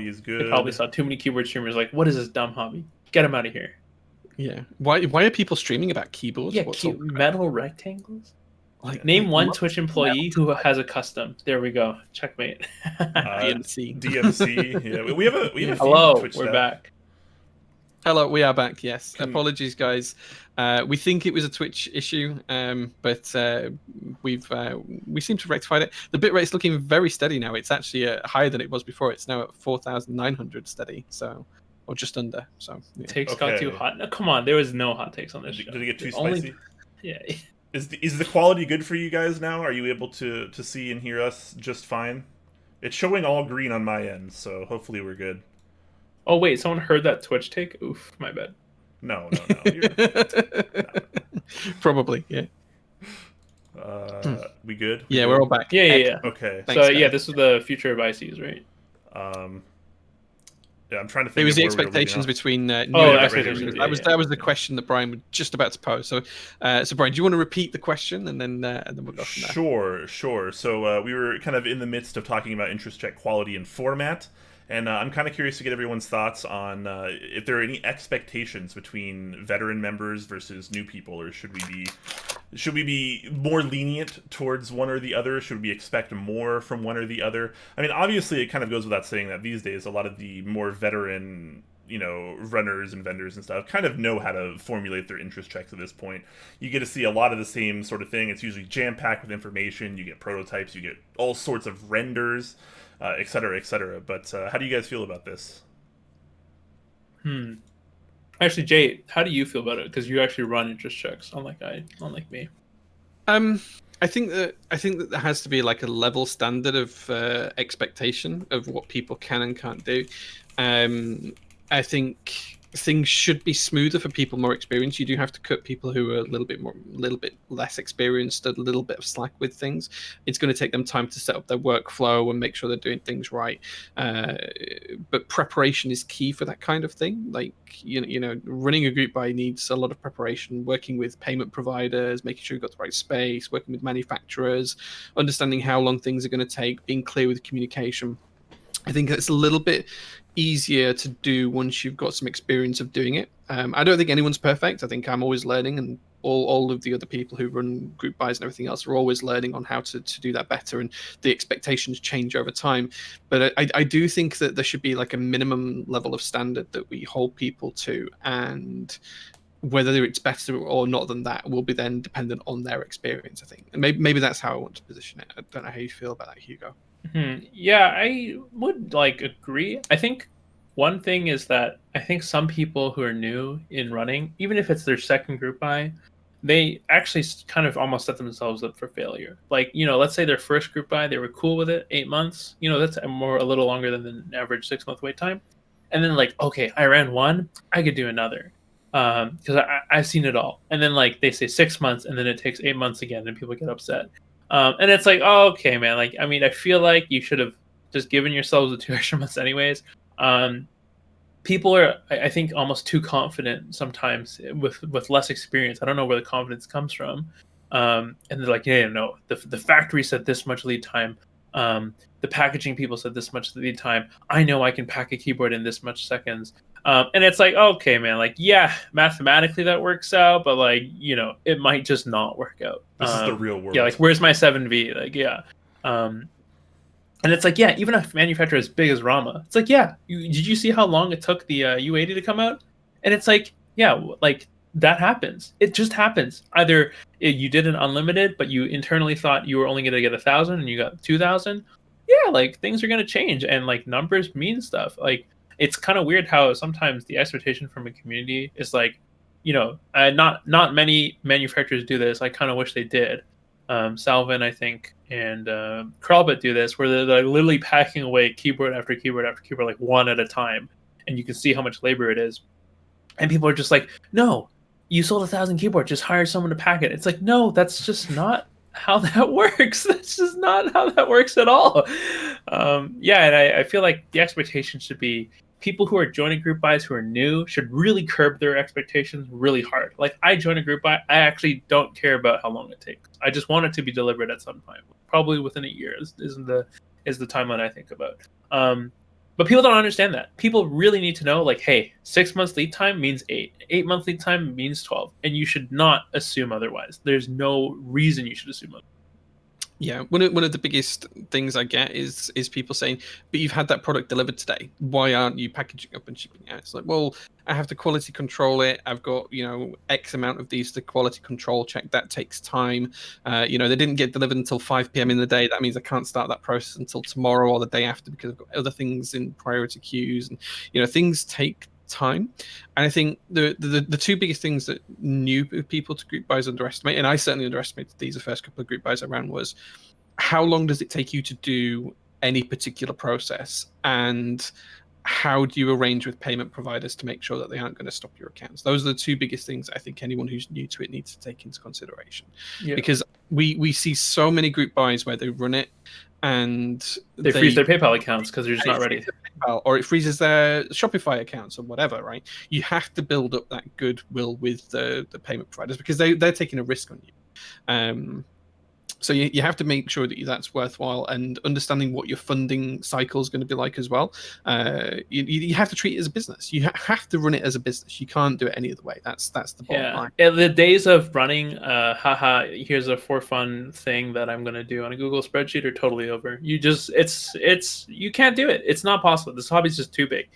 quality is good. They probably saw too many keyboard streamers like, what is this dumb hobby? Get him out of here. Yeah. Why are people streaming about keyboards? Yeah, metal rectangles. Like, name one Twitch employee who has a custom. There we go. Checkmate. DMC. DMC. Yeah, we have a few Hello, Twitch we're staff. back. Hello, we are back. Yes, apologies, guys. We think it was a Twitch issue, but we seem to have rectified it. The bitrate's looking very steady now. It's actually higher than it was before. It's now at 4,900 steady, so or just under. So yeah. Takes got too hot. No, come on, there was no hot takes on this show. Did it get too spicy? Yeah. Is the quality good for you guys now? Are you able to see and hear us just fine? It's showing all green on my end, so hopefully we're good. Oh wait, someone heard that Twitch take? Oof, my bad. No. Probably, yeah. We good? Yeah, we're all back. Yeah. Okay. Thanks, so, guys. This was the future of ICs, right? Yeah, I'm trying to think. It was the expectations between new expectations. That was the question that Brian was just about to pose. So, Brian, do you want to repeat the question and then we'll go from there? Sure. So we were kind of in the midst of talking about interest check quality and format. And I'm kind of curious to get everyone's thoughts on if there are any expectations between veteran members versus new people, or should we be more lenient towards one or the other? Should we expect more from one or the other? I mean, obviously, it kind of goes without saying that these days, a lot of the more veteran, runners and vendors and stuff kind of know how to formulate their interest checks at this point. You get to see a lot of the same sort of thing. It's usually jam-packed with information. You get prototypes. You get all sorts of renders. Et cetera, et cetera. But how do you guys feel about this? Actually, Jay, how do you feel about it? Because you actually run interest checks, unlike me. I think that there has to be like a level standard of expectation of what people can and can't do. I think things should be smoother for people more experienced. You do have to cut people who are a little bit less experienced, a little bit of slack with things. It's going to take them time to set up their workflow and make sure they're doing things right. But preparation is key for that kind of thing. Like, running a group buy needs a lot of preparation, working with payment providers, making sure you've got the right space, working with manufacturers, understanding how long things are going to take, being clear with communication. I think it's a little bit easier to do once you've got some experience of doing it. I don't think anyone's perfect. I think I'm always learning, and all of the other people who run group buys and everything else are always learning on how to do that better, and the expectations change over time. But I do think that there should be like a minimum level of standard that we hold people to, and whether it's better or not than that will be then dependent on their experience, I think. And maybe that's how I want to position it. I don't know how you feel about that, Hugo. Yeah, I would agree. I think one thing is that I think some people who are new in running, even if it's their second group buy, they actually kind of almost set themselves up for failure. Like, let's say their first group buy, they were cool with it, 8 months. That's a little longer than the average 6-month wait time. And then okay, I ran one, I could do another. Because I've seen it all. And then they say 6 months, and then it takes 8 months again, and people get upset. And it's oh, okay, man. I feel like you should have just given yourselves the 2 extra months anyways. People are, I think, almost too confident sometimes with less experience. I don't know where the confidence comes from. And they're no, the factory said this much lead time. The packaging people said this much lead time. I know I can pack a keyboard in this much seconds. And it's okay, man, yeah, mathematically that works out, but it might just not work out. This is the real world. Yeah, where's my 7V? Yeah. And it's yeah, even a manufacturer as big as Rama, it's did you see how long it took the U80 to come out? And it's yeah, that happens. It just happens. Either you did an unlimited, but you internally thought you were only going to get 1,000 and you got 2,000. Yeah, things are going to change, and numbers mean stuff. It's kind of weird how sometimes the expectation from a community is not many manufacturers do this. I kind of wish they did. Salvin, I think, and Kralbit do this, where they're literally packing away keyboard after keyboard after keyboard, one at a time, and you can see how much labor it is. And people are just no, you sold 1,000 keyboards, just hire someone to pack it. It's no, that's just not how that works. That's just not how that works at all. Yeah, and I feel like the expectation should be people who are joining group buys who are new should really curb their expectations really hard. I join a group buy, I actually don't care about how long it takes. I just want it to be delivered at some time, probably within a year is the timeline I think about. But people don't understand that. People really need to know, like, hey, 6 months lead time means 8. 8 month lead time means 12. And you should not assume otherwise. There's no reason you should assume otherwise. Yeah, one of the biggest things I get is people saying, "But you've had that product delivered today. Why aren't you packaging up and shipping it out?" It's like, well, I have to quality control it. I've got X amount of these to quality control check. That takes time. They didn't get delivered until 5 p.m. in the day. That means I can't start that process until tomorrow or the day after because I've got other things in priority queues, and things take time. And I think the two biggest things that new people to group buys underestimate, and I certainly underestimated these the first couple of group buys I ran, was how long does it take you to do any particular process, and how do you arrange with payment providers to make sure that they aren't going to stop your accounts? Those are the two biggest things I think anyone who's new to it needs to take into consideration. Yeah. Because we see so many group buys where they run it and they freeze their PayPal accounts because they're just not ready. Or it freezes their Shopify accounts or whatever, right? You have to build up that goodwill with the payment providers because they're taking a risk on you. So you have to make sure that that's worthwhile, and understanding what your funding cycle is going to be like as well. You have to treat it as a business. You have to run it as a business. You can't do it any other way. That's the bottom line. Yeah, the days of running, here's a for fun thing that I'm going to do on a Google spreadsheet are totally over. You just, you can't do it. It's not possible. This hobby's just too big.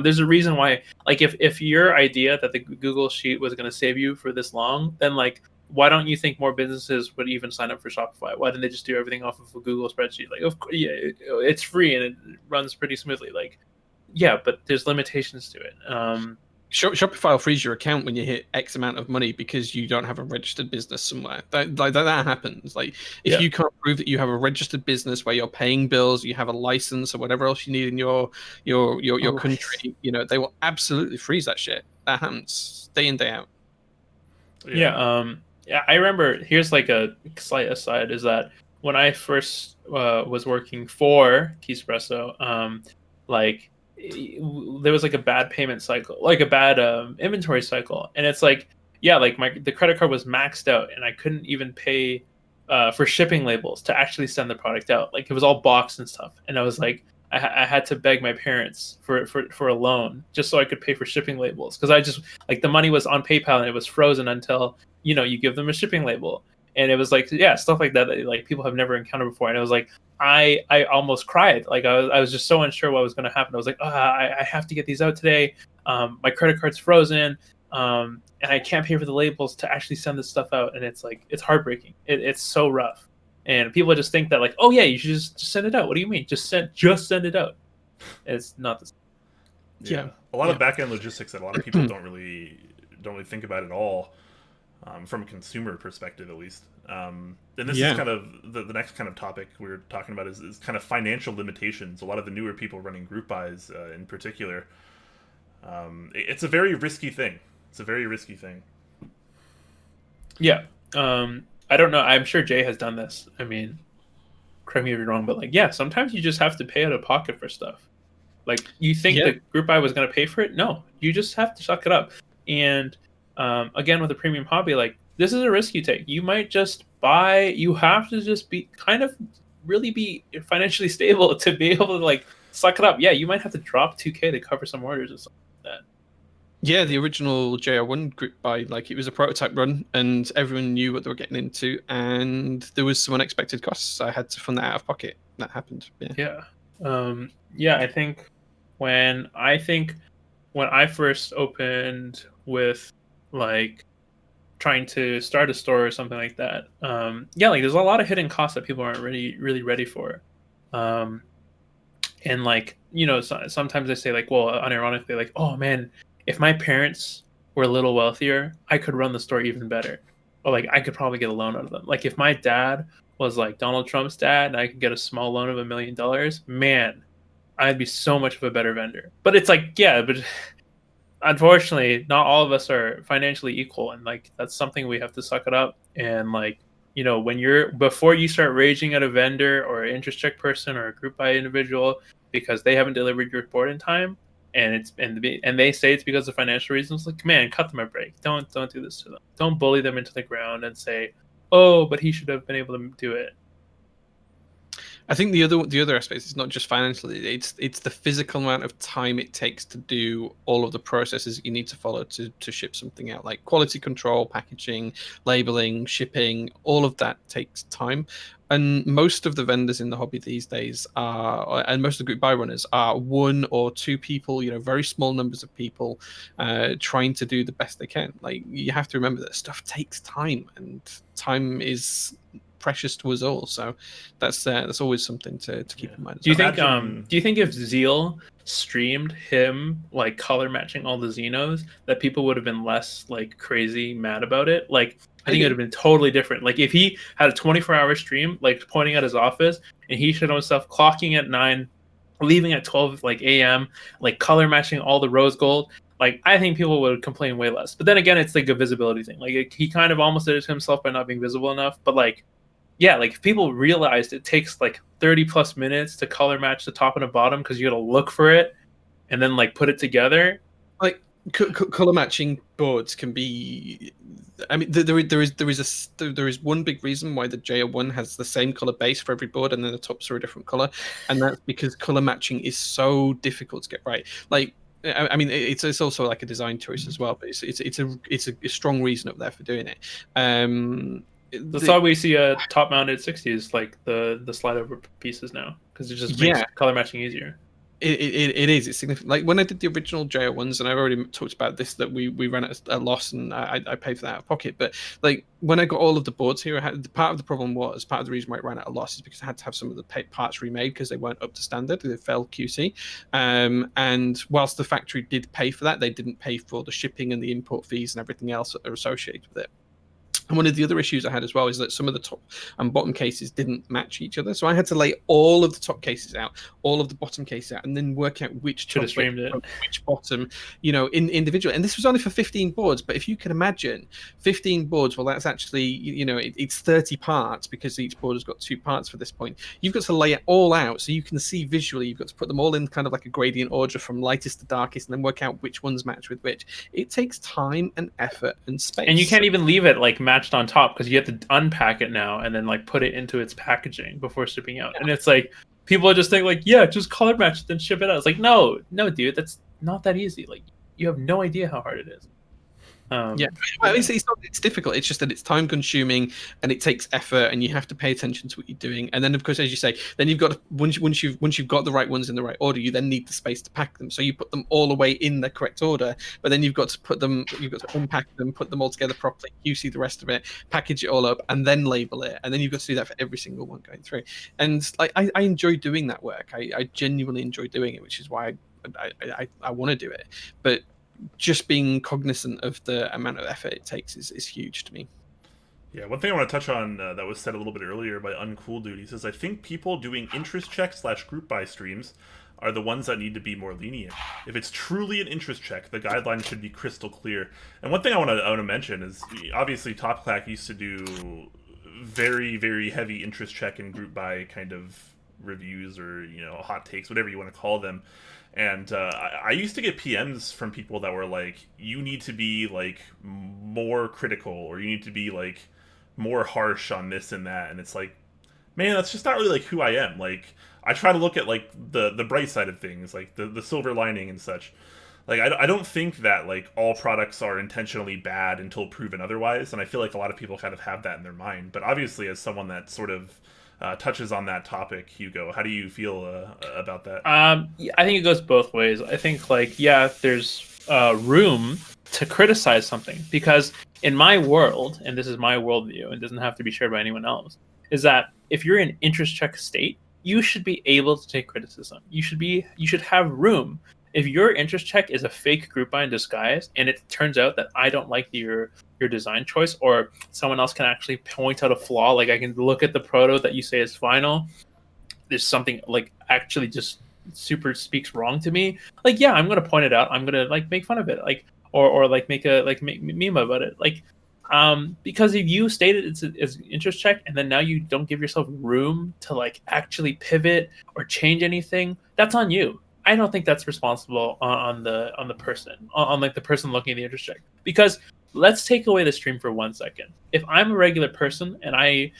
There's a reason why, like, if your idea that the Google sheet was going to save you for this long, then like, why don't you think more businesses would even sign up for Shopify? Why didn't they just do everything off of a Google spreadsheet? Like, of course, yeah, it's free and it runs pretty smoothly. Like, yeah, but there's limitations to it. Shopify will freeze your account when you hit X amount of money because you don't have a registered business somewhere. That happens. Like, if you can't prove that you have a registered business where you're paying bills, you have a license or whatever else you need in your country, they will absolutely freeze that shit. That happens day in, day out. Yeah, I remember, here's like a slight aside, is that when I first was working for Keyspresso, there was like a bad payment cycle, like a bad inventory cycle. And it's like, the credit card was maxed out and I couldn't even pay for shipping labels to actually send the product out. Like, it was all boxed and stuff. And I was like, I had to beg my parents for a loan just so I could pay for shipping labels, because I just, like, the money was on PayPal and it was frozen until you give them a shipping label. And it was like, stuff like that like people have never encountered before. And it was like, I almost cried. Like, I was just so unsure what was going to happen. I was like, I have to get these out today. My credit card's frozen, and I can't pay for the labels to actually send this stuff out. And it's like, it's heartbreaking. It's so rough. And people just think that, like, oh yeah, you should just send it out. What do you mean? Just send it out. It's not the same. Yeah. A lot of back end logistics that a lot of people don't really think about at all, from a consumer perspective, at least. And this is kind of the next kind of topic we're talking about is kind of financial limitations. A lot of the newer people running group buys, in particular, it's a very risky thing. Yeah. I don't know. I'm sure Jay has done this. I mean, correct me if you're wrong, but like, sometimes you just have to pay out of pocket for stuff. Like, you think the group buy was going to pay for it? No, you just have to suck it up. And again, with a premium hobby, like, this is a risk you take. You might just buy. You have to just be really be financially stable to be able to, like, suck it up. Yeah, you might have to drop 2K to cover some orders or something like that. Yeah, the original JR1 group buy, like, it was a prototype run and everyone knew what they were getting into, and there was some unexpected costs. I had to fund that out of pocket. That happened. Yeah. I think when I first opened with, like, trying to start a store or something like that, like, there's a lot of hidden costs that people aren't really ready for. And, like, sometimes they say, like, well, unironically, like, oh man, if my parents were a little wealthier, I could run the store even better. Or, like, I could probably get a loan out of them. Like, if my dad was like Donald Trump's dad and I could get a small loan of $1 million, man, I'd be so much of a better vendor. But it's like, but unfortunately, not all of us are financially equal. And, like, that's something we have to suck it up. And, like, before you start raging at a vendor or an interest check person or a group buy individual because they haven't delivered your report in time, and they say it's because of financial reasons, like, man, cut them a break. Don't do this to them. Don't bully them into the ground and say, oh, but he should have been able to do it. I think the other aspect is not just financially; it's the physical amount of time it takes to do all of the processes you need to follow to ship something out, like quality control, packaging, labeling, shipping. All of that takes time, and most of the vendors in the hobby these days are, and most of the group buy runners are one or two people, very small numbers of people, trying to do the best they can. Like, you have to remember that stuff takes time, and time is precious to us all. So that's always something to keep in mind. Do you Imagine- think? Do you think if Zeal streamed him like color matching all the Xenos, that people would have been less like crazy mad about it? Like, I think it would have been totally different. Like, if he had a 24-hour stream, like pointing at his office, and he showed himself clocking at 9, leaving at 12 like a.m., like color matching all the rose gold. Like, I think people would complain way less. But then again, it's like a visibility thing. Like, he kind of almost did it to himself by not being visible enough. But like, yeah, like if people realized it takes like 30 plus minutes to color match the top and the bottom because you got to look for it and then like put it together. Like, color matching boards can be. I mean, there is one big reason why the JO1 has the same color base for every board, and then the tops are a different color, and that's because color matching is so difficult to get right. Like, I mean, it's also like a design choice as well, but it's a strong reason up there for doing it. That's why we see a top mounted 60s like the slide over pieces now, because it just makes color matching easier. It is. It's significant. Like when I did the original JO ones, and I've already talked about this, that we ran at a loss, and I paid for that out of pocket. But like when I got all of the boards here, part of the problem was, part of the reason why it ran at a loss is because I had to have some of the parts remade because they weren't up to standard. They failed QC. And whilst the factory did pay for that, they didn't pay for the shipping and the import fees and everything else that are associated with it. And one of the other issues I had as well is that some of the top and bottom cases didn't match each other. So I had to lay all of the top cases out, all of the bottom cases out, and then work out which top, which bottom, in individual. And this was only for 15 boards. But if you can imagine 15 boards, well, that's actually, it's 30 parts because each board has got 2 parts for this point. You've got to lay it all out so you can see visually. You've got to put them all in kind of like a gradient order from lightest to darkest, and then work out which ones match with which. It takes time and effort and space. And you can't even leave it like matched on top because you have to unpack it now and then like put it into its packaging before shipping out. And it's like people just think like, yeah, just color match then ship it out. It's like, no, dude, that's not that easy. Like, you have no idea how hard it is. I mean, it's difficult. It's just that it's time consuming and it takes effort, and you have to pay attention to what you're doing. And then, of course, as you say, then you've got to, once you've got the right ones in the right order, you then need the space to pack them. So you put them all away in the correct order, but then you've got to unpack them, put them all together properly, QC the rest of it, package it all up, and then label it. And then you've got to do that for every single one going through. And like, I enjoy doing that work. I genuinely enjoy doing it, which is why I want to do it. But just being cognizant of the amount of effort it takes is huge to me. Yeah, one thing I want to touch on that was said a little bit earlier by Uncool Dude. He says, I think people doing interest check / group buy streams are the ones that need to be more lenient. If it's truly an interest check, the guidelines should be crystal clear. And one thing I want to mention is, obviously Top Clack used to do very, very heavy interest check and group buy kind of reviews, or hot takes, whatever you want to call them. And I used to get PMs from people that were like, you need to be like more critical, or you need to be like more harsh on this and that. And it's like, man, that's just not really like who I am. Like, I try to look at like the bright side of things, like the silver lining and such. Like, I don't think that like all products are intentionally bad until proven otherwise. And I feel like a lot of people kind of have that in their mind. But obviously, as someone that sort of touches on that topic, Hugo, how do you feel about that? I think it goes both ways. I think like, yeah, there's room to criticize something, because in my world, and this is my worldview, and doesn't have to be shared by anyone else, is that if you're in interest check state, you should be able to take criticism. You should have room. If your interest check is a fake group buy in disguise, and it turns out that I don't like your design choice, or someone else can actually point out a flaw, like I can look at the proto that you say is final, there's something like actually just super speaks wrong to me, like, yeah, I'm gonna point it out, I'm gonna like make fun of it, like, or like make meme about it, like, because if you stated it's interest check and then now you don't give yourself room to like actually pivot or change anything, that's on you. I don't think that's responsible on the person, on like the person looking at the interest check, because let's take away the stream for 1 second. If I'm a regular person and I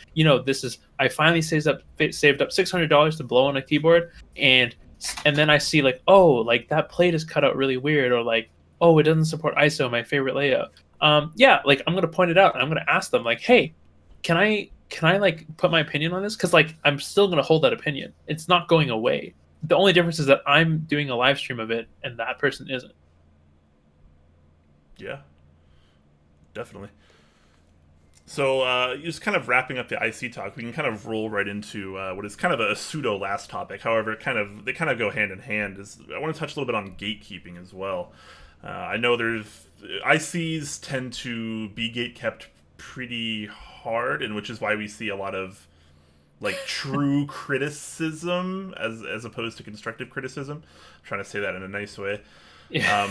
finally saved up $600 to blow on a keyboard, and then I see like, oh, like that plate is cut out really weird, or like, oh, it doesn't support ISO, my favorite layout. Yeah, like I'm gonna point it out and I'm gonna ask them like, hey, can I like put my opinion on this? Because like I'm still gonna hold that opinion. It's not going away. The only difference is that I'm doing a live stream of it and that person isn't. Yeah, definitely. So just kind of wrapping up the IC talk, we can kind of roll right into what is kind of a pseudo last topic. However, they kind of go hand in hand. I want to touch a little bit on gatekeeping as well. I know ICs tend to be gate kept pretty hard, and which is why we see a lot of like true criticism as opposed to constructive criticism. I'm trying to say that in a nice way. Yeah.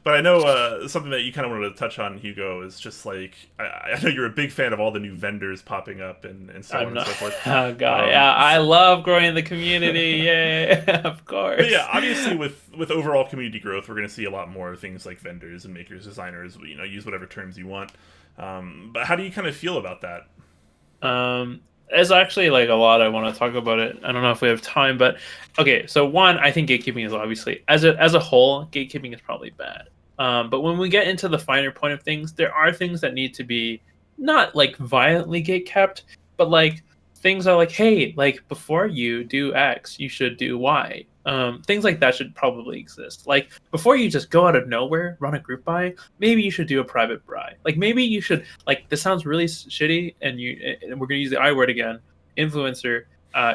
But I know something that you kind of wanted to touch on, Hugo, is just like I know you're a big fan of all the new vendors popping up and so on and so forth. Oh god, yeah, I love growing the community. Yeah, of course. But yeah, obviously with overall community growth, we're going to see a lot more things like vendors and makers, designers. Use whatever terms you want. But how do you kind of feel about that? There's actually like a lot I want to talk about it. I don't know if we have time, but okay. So one, I think gatekeeping is obviously as a whole, gatekeeping is probably bad. But when we get into the finer point of things, there are things that need to be not like violently gate kept, but like things are like, hey, like before you do X, you should do Y. Things like that should probably exist. Like before you just go out of nowhere, run a group buy, maybe you should do a private buy. Like maybe you should, like this sounds really shitty, and we're gonna use the I word again, influencer.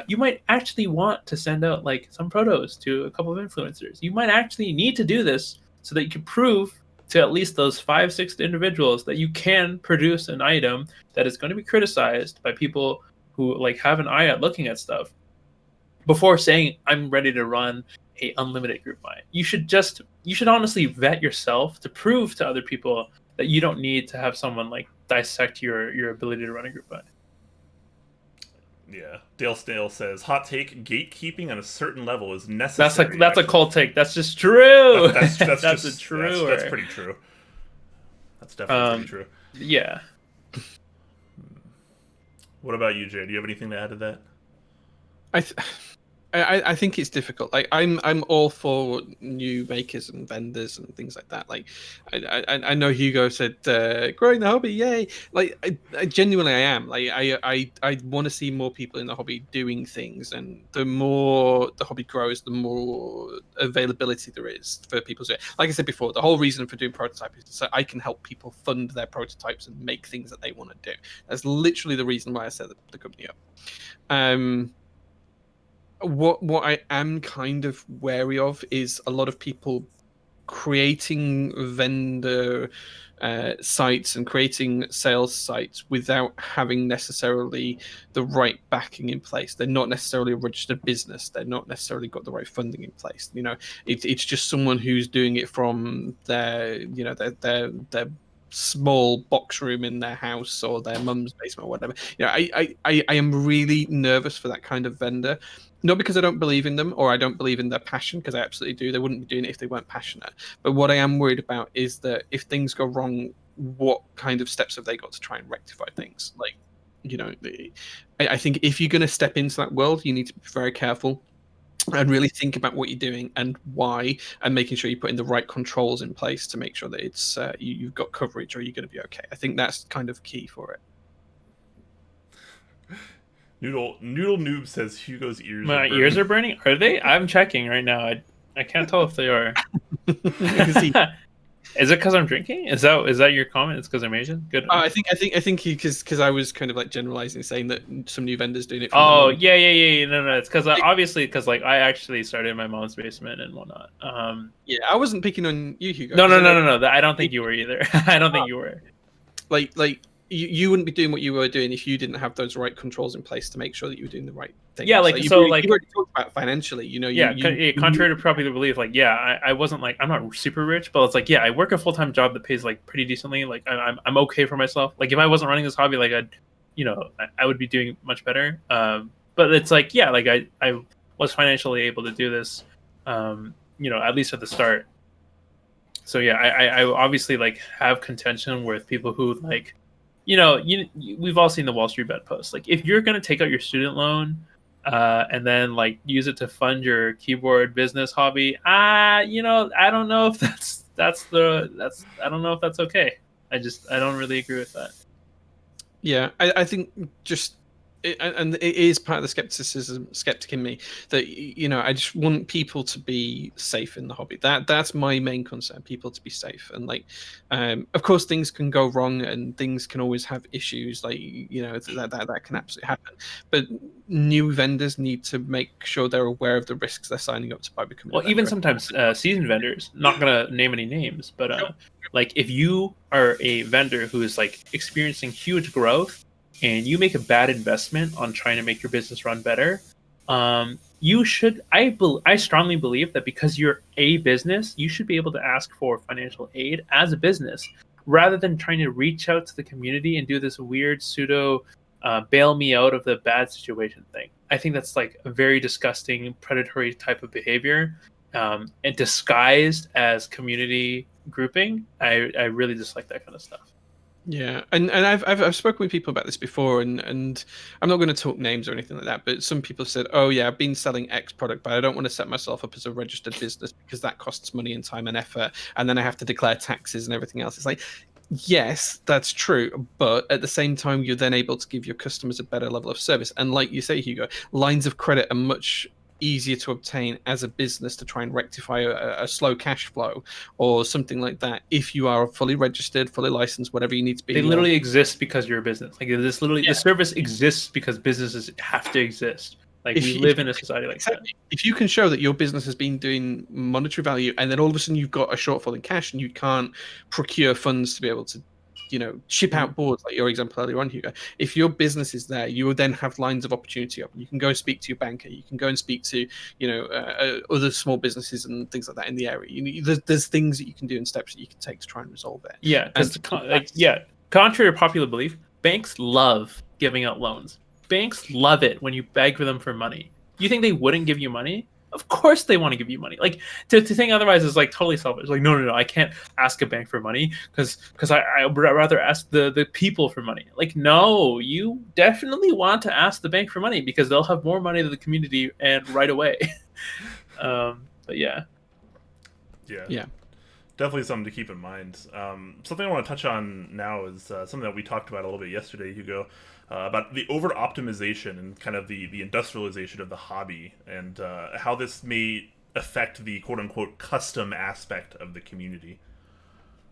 You might actually want to send out like some protos to a couple of influencers. You might actually need to do this so that you can prove to at least those 5-6 individuals that you can produce an item that is going to be criticized by people who like have an eye out looking at stuff before saying I'm ready to run a unlimited group buy. You should honestly vet yourself to prove to other people that you don't need to have someone like dissect your ability to run a group buy. Yeah, Dale Stale says, "Hot take: gatekeeping on a certain level is necessary." That's a cold take. That's just true. That's That's true. That's pretty true. That's definitely pretty true. Yeah. What about you, Jay? Do you have anything to add to that? I think it's difficult. Like I'm all for new makers and vendors and things like that. Like I know Hugo said growing the hobby, yay! Like I genuinely I am. Like I want to see more people in the hobby doing things, and the more the hobby grows, the more availability there is for people to. Like I said before, the whole reason for doing prototyping is so I can help people fund their prototypes and make things that they want to do. That's literally the reason why I set the company up. What I am kind of wary of is a lot of people creating vendor sites and creating sales sites without having necessarily the right backing in place. They're not necessarily a registered business. They're not necessarily got the right funding in place. It's just someone who's doing it from their small box room in their house or their mum's basement or whatever. I am really nervous for that kind of vendor. Not because I don't believe in them or I don't believe in their passion, because I absolutely do. They wouldn't be doing it if they weren't passionate. But what I am worried about is that if things go wrong, what kind of steps have they got to try and rectify things? Like, I think if you're going to step into that world, you need to be very careful and really think about what you're doing and why, and making sure you're putting the right controls in place to make sure that it's you've got coverage or you're going to be okay. I think that's kind of key for it. Noodle Noob says Hugo's ears. My ears are burning. Are they? I'm checking right now. I can't tell if they are. Is it because I'm drinking? Is that your comment? It's because I'm Asian. Good. I think because I was kind of like generalizing, saying that some new vendors doing it. Oh yeah. No. It's because obviously because like I actually started in my mom's basement and whatnot. Yeah, I wasn't picking on you, Hugo. No. I don't think you were either. I don't think you were. Like. You wouldn't be doing what you were doing if you didn't have those right controls in place to make sure that you were doing the right thing. Yeah, you already talked about financially, contrary to popular belief, like I wasn't like I'm not super rich, but it's like I work a full-time job that pays like pretty decently. Like I'm okay for myself. Like if I wasn't running this hobby, like I would be doing much better. But it's like I was financially able to do this, at least at the start. So yeah, I obviously like have contention with people who like, we've all seen the Wall Street Bet post. Like, if you're gonna take out your student loan, and then like use it to fund your keyboard business hobby, I don't know if I don't know if that's okay. I don't really agree with that. Yeah, I think just and it is part of the skeptic in me that I just want people to be safe in the hobby. That's my main concern, people to be safe. And like, of course things can go wrong and things can always have issues, like that can absolutely happen, but new vendors need to make sure they're aware of the risks they're signing up to by becoming a Well, even vendor. sometimes seasoned vendors, not gonna name any names, but like if you are a vendor who is like experiencing huge growth and you make a bad investment on trying to make your business run better, you should. I strongly believe that because you're a business, you should be able to ask for financial aid as a business rather than trying to reach out to the community and do this weird pseudo bail me out of the bad situation thing. I think that's like a very disgusting, predatory type of behavior, and disguised as community grouping. I really dislike that kind of stuff. Yeah, and I've spoken with people about this before, and I'm not going to talk names or anything like that, but some people have said, oh yeah, I've been selling X product, but I don't want to set myself up as a registered business because that costs money and time and effort, and then I have to declare taxes and everything else. It's like, yes, that's true, but at the same time, you're then able to give your customers a better level of service. And like you say, Hugo, lines of credit are much easier to obtain as a business to try and rectify a slow cash flow or something like that if you are fully registered, fully licensed, whatever you need to be. They literally exist because you're a business. Like this, literally, Yeah. the service exists because businesses have to exist. Like we live in a society like that. If you can show that your business has been doing monetary value, and then all of a sudden you've got a shortfall in cash, and you can't procure funds to be able to, ship out boards, like your example earlier on, Hugo. If your business is there, you will then have lines of opportunity open. You can go and speak to your banker. You can go and speak to, other small businesses and things like that in the area. There's things that you can do and steps that you can take to try and resolve it. Yeah, because contrary to popular belief, banks love giving out loans. Banks love it when you beg for them for money. You think they wouldn't give you money? Of course they want to give you money. Like to think otherwise is like totally selfish. Like no, I can't ask a bank for money because I would rather ask the people for money. Like no, you definitely want to ask the bank for money because they'll have more money to the community and right away. But yeah, definitely something to keep in mind. Something I want to touch on now is something that we talked about a little bit yesterday, Hugo. About the over optimization and kind of the industrialization of the hobby and how this may affect the quote unquote custom aspect of the community.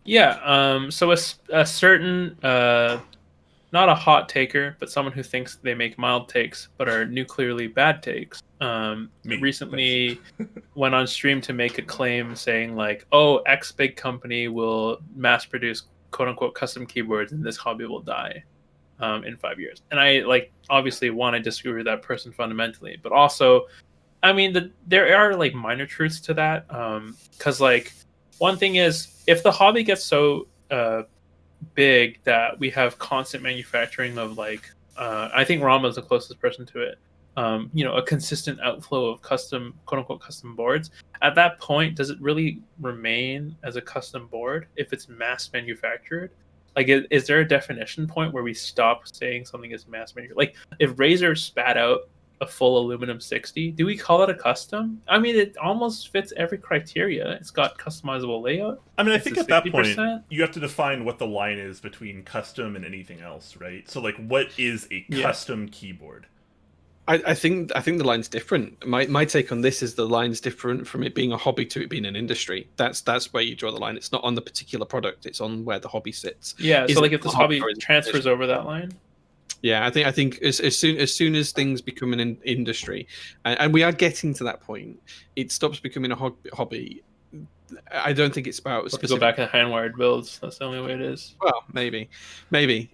Yeah. So a certain, not a hot taker, but someone who thinks they make mild takes but are nuclearly bad takes, recently went on stream to make a claim saying like, oh, X big company will mass produce quote unquote custom keyboards and this hobby will die in 5 years. And I like obviously want to disagree with that person fundamentally, but also, I mean, there are like minor truths to that. Because like one thing is if the hobby gets so big that we have constant manufacturing of like, I think Rama is the closest person to it. A consistent outflow of custom, quote unquote, custom boards. At that point, does it really remain as a custom board if it's mass manufactured? Like, is there a definition point where we stop saying something is mass manufactured? Like, if Razer spat out a full aluminum 60, do we call it a custom? I mean, it almost fits every criteria. It's got customizable layout. I mean, I think at that point, you have to define what the line is between custom and anything else, right? So, like, what is a custom keyboard? I think the line's different. My take on this is the line's different from it being a hobby to it being an industry. That's where you draw the line. It's not on the particular product. It's on where the hobby sits. Yeah. So like if this hobby transfers over that line. Yeah, I think as soon as things become an industry, and we are getting to that point, it stops becoming a hobby. I don't think it's about specific... go back to hand-wired builds. That's the only way it is. Well, maybe.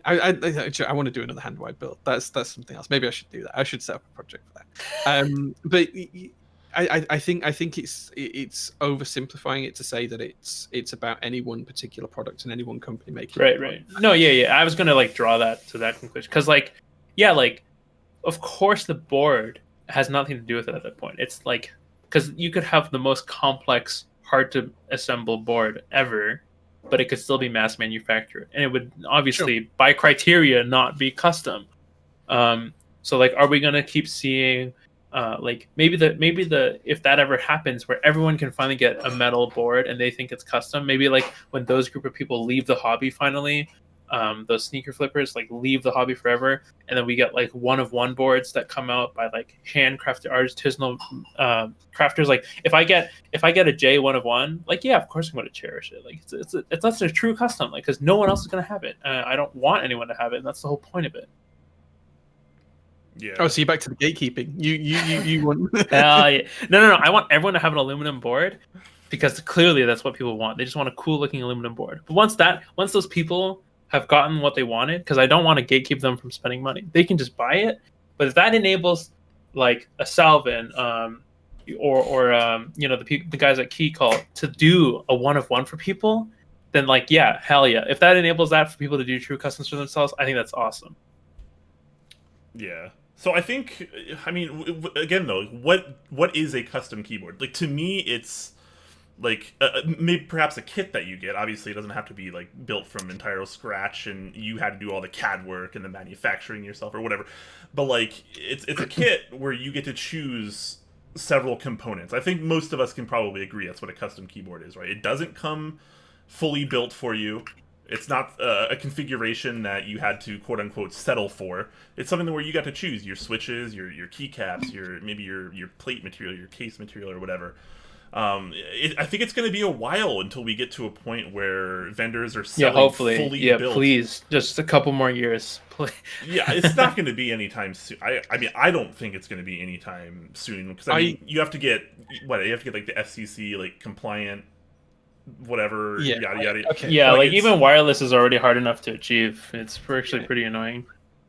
I want to do another hand-wired build. That's something else. Maybe I should do that. I should set up a project for that. But I think it's oversimplifying it to say that it's about any one particular product and any one company making it. Right. No, yeah. I was gonna like draw that to that conclusion because of course the board has nothing to do with it at that point. It's like because you could have the most complex hard to assemble board ever, but it could still be mass manufactured, and it would obviously by criteria not be custom. So like, are we gonna keep seeing like maybe the if that ever happens where everyone can finally get a metal board and they think it's custom, maybe like when those group of people leave the hobby finally, those sneaker flippers like leave the hobby forever, and then we get like one of one boards that come out by like handcrafted artisanal crafters. Like if I get a J one of one, like yeah, of course I'm going to cherish it. Like it's that's a true custom, like because no one else is going to have it. I don't want anyone to have it, and that's the whole point of it. Yeah. Oh, so you're back to the gatekeeping. You want? Yeah. No. I want everyone to have an aluminum board because clearly that's what people want. They just want a cool looking aluminum board. But once those people have gotten what they wanted, because I don't want to gatekeep them from spending money, they can just buy it. But if that enables like a Salvin, or you know, the guys at Key Cult to do a one of one for people, then like yeah, hell yeah. If that enables that for people to do true customs for themselves, I think that's awesome. Yeah. So I think, I mean, again though, what is a custom keyboard? Like to me, it's like maybe perhaps a kit that you get. Obviously, it doesn't have to be like built from entire scratch, and you had to do all the CAD work and the manufacturing yourself or whatever. But like, it's a kit where you get to choose several components. I think most of us can probably agree that's what a custom keyboard is, right? It doesn't come fully built for you. It's not a configuration that you had to quote unquote settle for. It's something where you got to choose your switches, your keycaps, maybe your plate material, your case material, or whatever. I think it's going to be a while until we get to a point where vendors are selling hopefully. fully built. Please, just a couple more years. Please. Yeah, it's not going to be anytime soon. I mean, I don't think it's going to be anytime soon because I mean, you have to get like the FCC like compliant. Whatever, yada yada. Okay. Yeah, like even wireless is already hard enough to achieve. It's actually pretty annoying.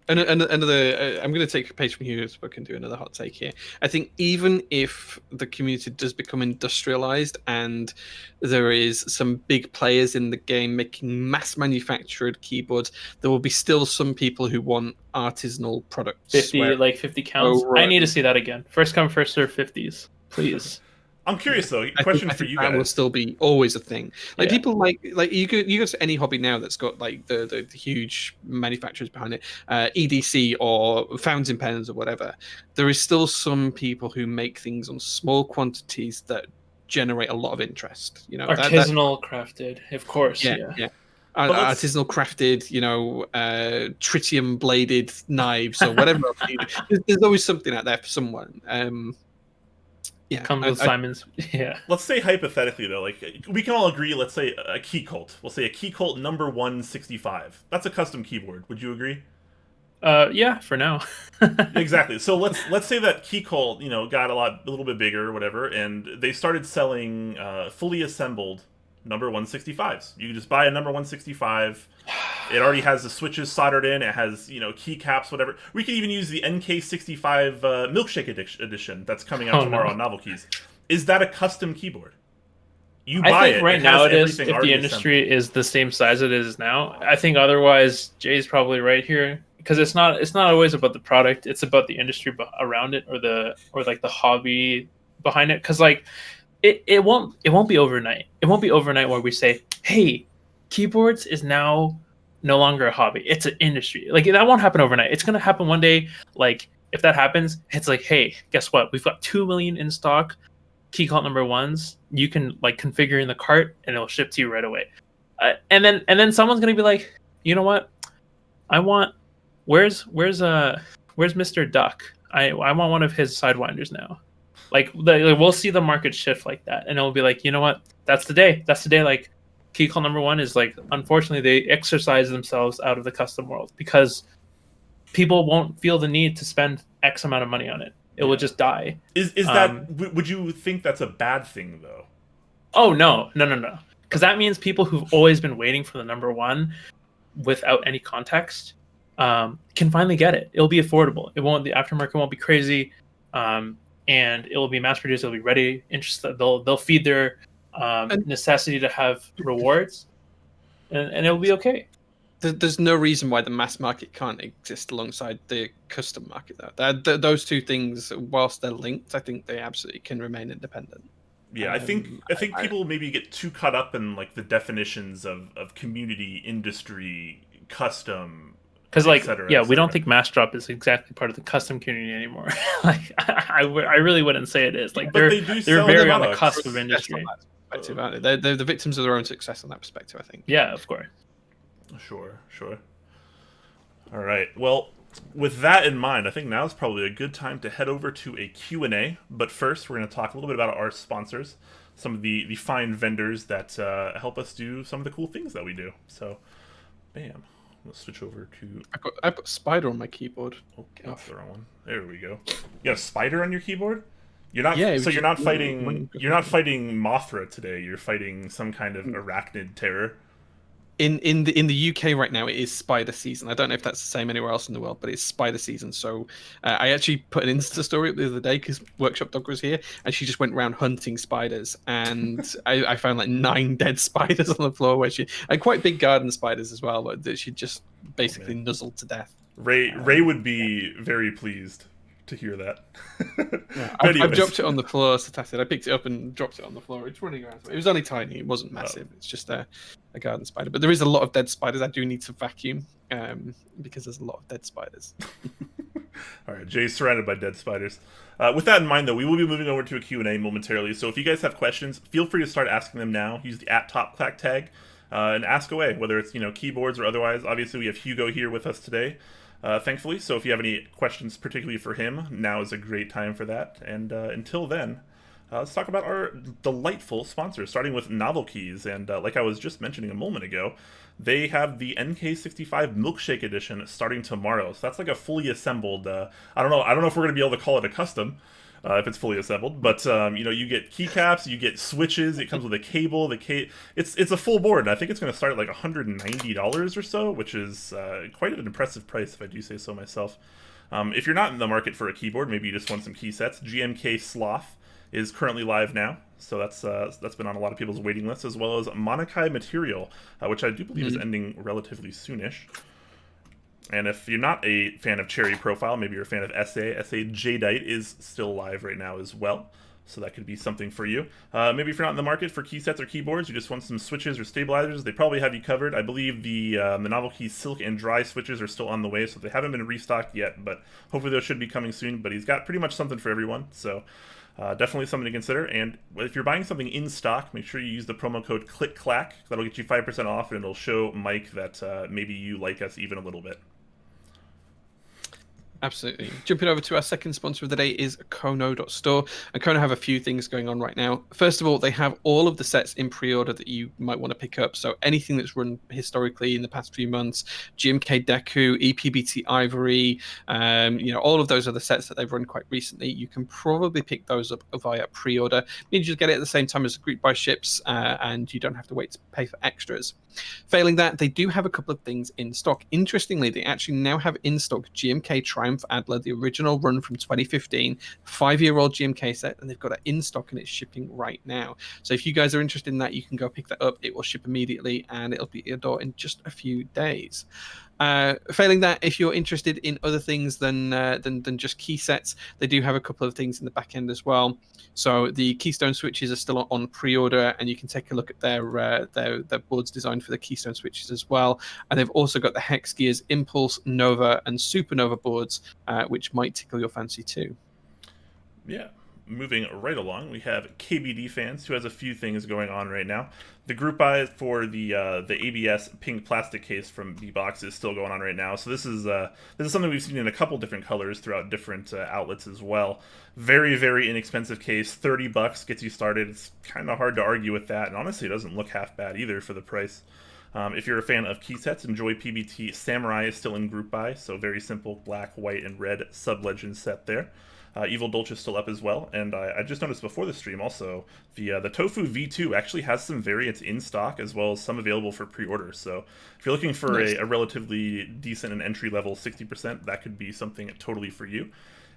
And another, I'm going to take a page from Hugo's book and do another hot take here. I think even if the community does become industrialized and there is some big players in the game making mass manufactured keyboards, there will be still some people who want artisanal products. 50 counts. Oh, right. I need to see that again. First come, first serve 50s, please. I'm curious though. Question for you guys. That will still be always a thing. Like people like you go to any hobby now that's got like the huge manufacturers behind it, EDC or fountain pens or whatever. There is still some people who make things on small quantities that generate a lot of interest. You know, artisanal crafted, of course. Yeah. Artisanal crafted, you know, tritium bladed knives or whatever. There's always something out there for someone. Yeah, comes with Simon's. Yeah. Let's say hypothetically though, like we can all agree. Let's say a Key Cult. We'll say a Key Cult number 165. That's a custom keyboard. Would you agree? Yeah, for now. Exactly. So let's say that Key Cult, you know, got a little bit bigger or whatever, and they started selling fully assembled number 165s. You can just buy a number 165. It already has the switches soldered in. It has, you know, keycaps, whatever. We could even use the NK65 Milkshake edition that's coming out tomorrow on Novel Keys. Is that a custom keyboard? You buy I think it. Right now it is. If the industry is the same size it is now, I think otherwise Jay's probably right here, because it's not always about the product. It's about the industry around it, or like the hobby behind it. Because like it won't be overnight. It won't be overnight where we say, hey, keyboards is now no longer a hobby. It's an industry. Like that won't happen overnight. It's gonna happen one day. Like if that happens, it's like, hey, guess what? We've got 2 million in stock Key Cult number 1s. You can like configure in the cart and it'll ship to you right away. And then someone's gonna be like, you know what? I want where's Mr. Duck? I want one of his sidewinders now. Like we'll see the market shift like that, and it'll be like, you know what? That's the day. Like Key Cult number 1 is like, unfortunately, they exercise themselves out of the custom world because people won't feel the need to spend X amount of money on it. It will just die. Is that? Would you think that's a bad thing though? Oh no, because that means people who've always been waiting for the number 1 without any context can finally get it. It'll be affordable. The aftermarket won't be crazy. And it will be mass produced. It'll be ready. Interested. They'll feed their necessity to have rewards, and it'll be okay. There's no reason why the mass market can't exist alongside the custom market, though. Those two things, whilst they're linked, I think they absolutely can remain independent. Yeah, I think people maybe get too caught up in like the definitions of community, industry, custom, Because like, etc., yeah, we don't etc. think mass drop is exactly part of the custom community anymore. Like, I really wouldn't say it is. Like, But they do they're sell very the on the products. cusp of Success on industry. that perspective, aren't they? They're the victims of their own success on that perspective, I think. Yeah, of course. Sure. All right. Well, with that in mind, I think now is probably a good time to head over to a Q&A. But first, we're going to talk a little bit about our sponsors, some of the fine vendors that help us do some of the cool things that we do. So, bam. Let's switch over to... I put spider on my keyboard. Okay, that's the wrong one. There we go. You got a spider on your keyboard? You're not. Yeah, So you're not fighting. when- You're not fighting Mothra today. You're fighting some kind of arachnid terror. In the UK right now, it is spider season. I don't know if that's the same anywhere else in the world, but it's spider season. So I actually put an Insta story up the other day because Workshop Dog was here, and she just went around hunting spiders, and I found like 9 dead spiders on the floor, where and quite big garden spiders as well, but that she just basically nuzzled to death. Ray would be very pleased to hear that. Yeah, But I've anyways. dropped it on the floor. So I picked it up and dropped it on the floor. It's running around. It was only tiny. It wasn't massive. It's just a garden spider. But there is a lot of dead spiders. I do need to vacuum because there's a lot of dead spiders. All right, Jay's surrounded by dead spiders. With that in mind, though, we will be moving over to a Q&A momentarily. So if you guys have questions, feel free to start asking them now. Use the @TopClack tag and ask away, whether it's keyboards or otherwise. Obviously, we have Hugo here with us today. Thankfully, so if you have any questions particularly for him, now is a great time for that. And until then, let's talk about our delightful sponsors, starting with Novel Keys. And like I was just mentioning a moment ago, they have the NK65 Milkshake Edition starting tomorrow. So that's like a fully assembled, I don't know if we're going to be able to call it a custom, if it's fully assembled, but you get keycaps, you get switches, it comes with a cable, it's a full board, and I think it's going to start at like $190 or so, which is quite an impressive price if I do say so myself. If you're not in the market for a keyboard, maybe you just want some key sets, GMK Sloth is currently live now, so that's been on a lot of people's waiting lists, as well as Monokai Material, which I do believe is ending relatively soonish. And if you're not a fan of Cherry Profile, maybe you're a fan of SA Jadeite is still live right now as well. So that could be something for you. Maybe if you're not in the market for key sets or keyboards, you just want some switches or stabilizers, they probably have you covered. I believe the Novel Key Silk and Dry switches are still on the way, so they haven't been restocked yet, but hopefully those should be coming soon. But he's got pretty much something for everyone, so definitely something to consider. And if you're buying something in stock, make sure you use the promo code Clack. That'll get you 5% off, and it'll show Mike that maybe you like us even a little bit. Absolutely. Jumping over to our second sponsor of the day is Kono.store. And Kono have a few things going on right now. First of all, they have all of the sets in pre-order that you might want to pick up. So anything that's run historically in the past few months, GMK Deku, EPBT Ivory, all of those are the sets that they've run quite recently. You can probably pick those up via pre-order. Means you get it at the same time as the group buy ships, and you don't have to wait to pay for extras. Failing that, they do have a couple of things in stock. Interestingly, they actually now have in stock GMK Triumph Adler, the original run from 2015, 5-year-old GMK set, and they've got it in stock and it's shipping right now. So if you guys are interested in that, you can go pick that up. It will ship immediately and it'll be at your door in just a few days. Failing that, if you're interested in other things than just key sets, they do have a couple of things in the back end as well. So the Keystone Switches are still on pre-order, and you can take a look at their boards designed for the Keystone Switches as well. And they've also got the Hex Gears Impulse, Nova, and Supernova boards, which might tickle your fancy too. Yeah. Moving right along, we have KBD Fans, who has a few things going on right now. The group buy for the ABS pink plastic case from B-Box is still going on right now. So this is something we've seen in a couple different colors throughout different outlets as well. Very, very inexpensive case, $30 gets you started. It's kind of hard to argue with that, and honestly, it doesn't look half bad either for the price. If you're a fan of key sets, enjoy PBT Samurai is still in group buy, so very simple black, white, and red sub-legend set there. Evil Dolch is still up as well, and I just noticed before the stream also, the Tofu V2 actually has some variants in stock, as well as some available for pre-order, so if you're looking for a relatively decent and entry-level 60%, that could be something totally for you.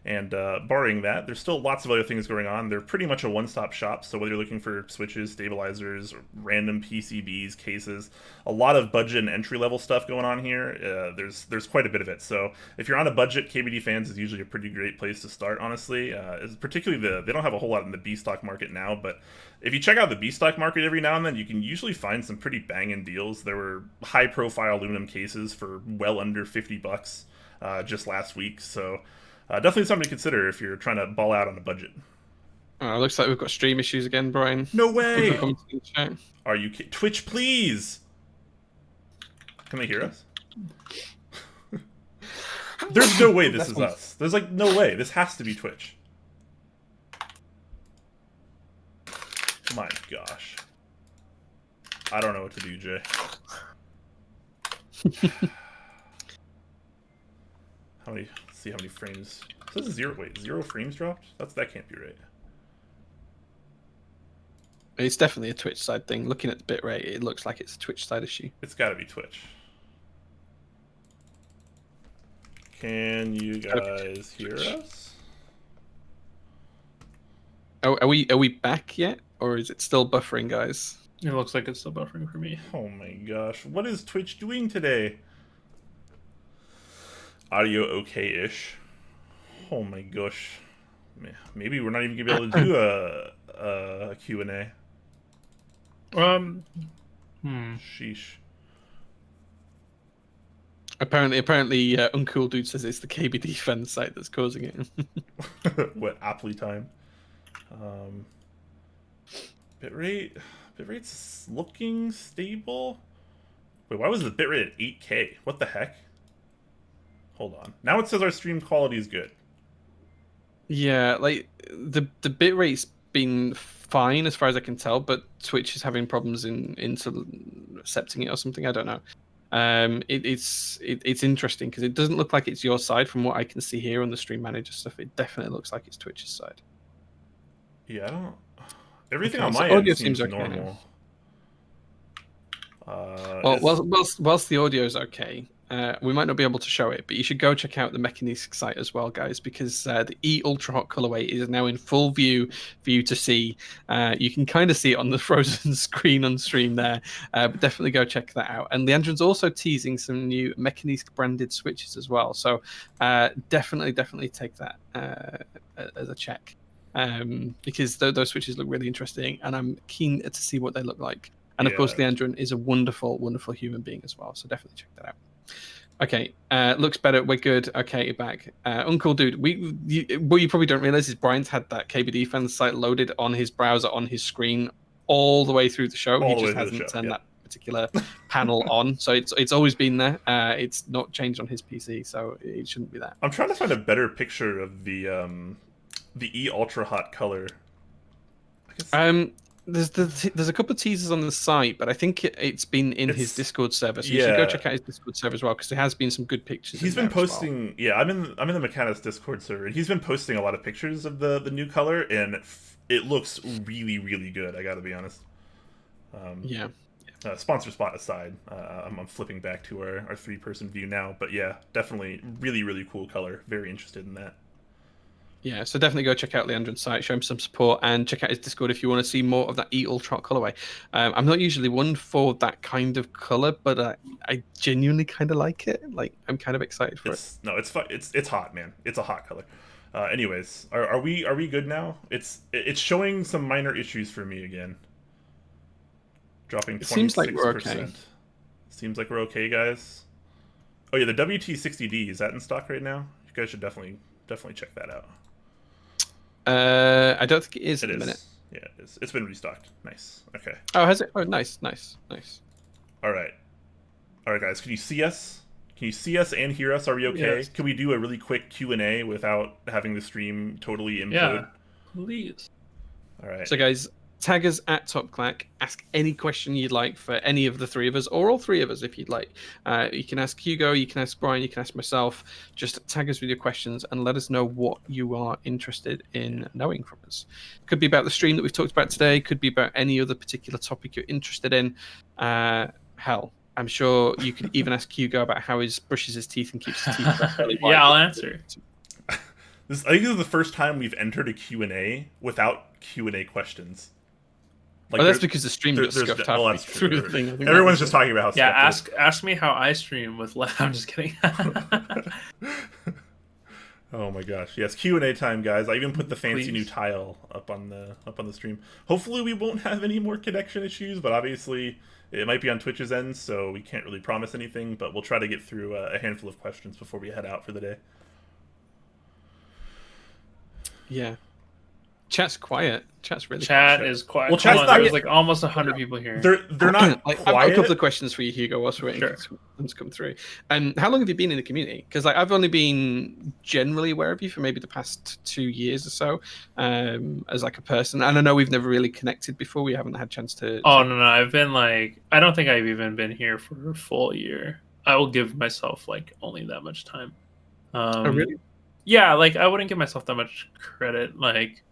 And barring that, there's still lots of other things going on. They're pretty much a one-stop shop. So whether you're looking for switches, stabilizers, random PCBs, cases, a lot of budget and entry-level stuff going on here. There's quite a bit of it. So if you're on a budget, KBD Fans is usually a pretty great place to start. Honestly, particularly they don't have a whole lot in the B stock market now, but if you check out the B stock market every now and then, you can usually find some pretty banging deals. There were high-profile aluminum cases for well under $50 just last week. So. Definitely something to consider if you're trying to ball out on a budget. Looks like we've got stream issues again, Brian. No way! Are you Twitch, please? Can they hear us? There's no way this is us. There's like no way. This has to be Twitch. My gosh. I don't know what to do, Jay. See how many frames. So this is zero. Wait, 0 frames dropped? That can't be right. It's definitely a Twitch side thing. Looking at the bitrate, it looks like it's a Twitch side issue. It's got to be Twitch. Can you guys hear us? Oh, are we back yet, or is it still buffering, guys? It looks like it's still buffering for me. Oh my gosh, what is Twitch doing today? Audio okay-ish. Oh my gosh. Maybe we're not even gonna be able to do a Q&A. Sheesh. Apparently, Uncool Dude says it's the KBD fan site that's causing it. What, aptly timed? Bitrate's looking stable. Wait, why was the bitrate at 8K? What the heck? Hold on. Now it says our stream quality is good. Yeah, like the bitrate's been fine as far as I can tell, but Twitch is having problems in intercepting it or something. I don't know. It's interesting because it doesn't look like it's your side from what I can see here on the stream manager stuff. It definitely looks like it's Twitch's side. Yeah, I don't. Everything okay, on so my audio end seems okay normal. Well, whilst the audio is okay, we might not be able to show it, but you should go check out the Mechanistic site as well, guys, because the E Ultra Hot colorway is now in full view for you to see. You can kind of see it on the frozen screen on stream there, but definitely go check that out. And Leandron's also teasing some new Mechanistic branded switches as well, so definitely take that as a check, because those switches look really interesting, and I'm keen to see what they look like. And of course, Leandron is a wonderful, wonderful human being as well. So definitely check that out. Okay, looks better. We're good. Okay, you're back. Uncle Dude, what you probably don't realize is Brian's had that KBD fan site loaded on his browser, on his screen, all the way through the show. He just hasn't turned that particular panel on. So it's always been there. It's not changed on his PC, so it shouldn't be that. I'm trying to find a better picture of the E Ultra Hot color. There's a couple of teasers on the site, but I think it's been in his Discord server, so you should go check out his Discord server as well, because there has been some good pictures. He's been posting. Yeah, I'm in the Mechanics Discord server, and he's been posting a lot of pictures of the new color, and it looks really, really good. I got to be honest. Yeah. Sponsor spot aside, I'm flipping back to our 3-person view now, but yeah, definitely really, really cool color. Very interested in that. Yeah, so definitely go check out Leandron's site, show him some support, and check out his Discord if you want to see more of that E Ultra colorway. I'm not usually one for that kind of color, but I genuinely kind of like it. Like, I'm kind of excited for it. No, it's fun. It's hot, man. It's a hot color. Anyways, are we good now? It's showing some minor issues for me again. Dropping 26%. Seems like we're okay. Seems like we're okay, guys. Oh yeah, the WT60D, is that in stock right now? You guys should definitely check that out. I don't think it is at the minute. Yeah, it is. It's been restocked. Nice. Okay. Oh, has it? Oh, nice. All right, guys. Can you see us? Can you see us and hear us? Are we okay? Yes. Can we do a really quick Q&A without having the stream totally implode? Yeah, please. All right. So, guys, tag us at TopClack. Ask any question you'd like for any of the 3 of us, or all 3 of us if you'd like. You can ask Hugo, you can ask Brian, you can ask myself. Just tag us with your questions and let us know what you are interested in knowing from us. Could be about the stream that we've talked about today. Could be about any other particular topic you're interested in. Hell, I'm sure you could even ask Hugo about how he brushes his teeth and keeps his teeth fairly white. Yeah, I'll answer. I think this is the first time we've entered a Q&A without Q&A questions. Like, that's because the stream got there's scuffed well, halfway that's through true. the thing. I think Everyone's just talking about how Yeah, scuffed it is. ask me how I stream with I'm just kidding. Oh my gosh! Yes, Q&A time, guys. I even put the fancy Please. new tile up on the stream. Hopefully, we won't have any more connection issues, but obviously, it might be on Twitch's end, so we can't really promise anything. But we'll try to get through a handful of questions before we head out for the day. Yeah. Chat's quiet. Chat's really Chat quiet. is quiet. Well, Come chat's on, not- there's like almost 100 people here. They're not I've got quiet. a couple of questions for you, Hugo, whilst we're waiting Sure. for them to come through. How long have you been in the community? Because like I've only been generally aware of you for maybe the past 2 years or so, as like a person. And I know we've never really connected before. We haven't had a chance to. Oh no, I've been like, I don't think I've even been here for a full year. I will give myself like only that much time. Oh really? Yeah, like I wouldn't give myself that much credit. Like,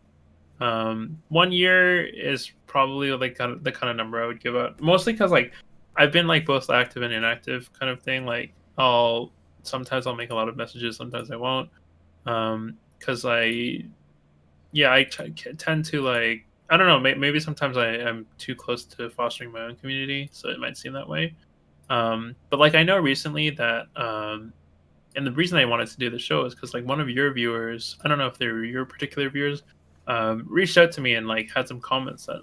1 year is probably like the kind of number I would give out. Mostly because like I've been like both active and inactive kind of thing. Like sometimes I'll make a lot of messages, sometimes I won't. Because I tend to like, I don't know, maybe sometimes I'm too close to fostering my own community, so it might seem that way. But like I know recently that and the reason I wanted to do the show is because like one of your viewers, I don't know if they were your particular viewers, reached out to me and like had some comments that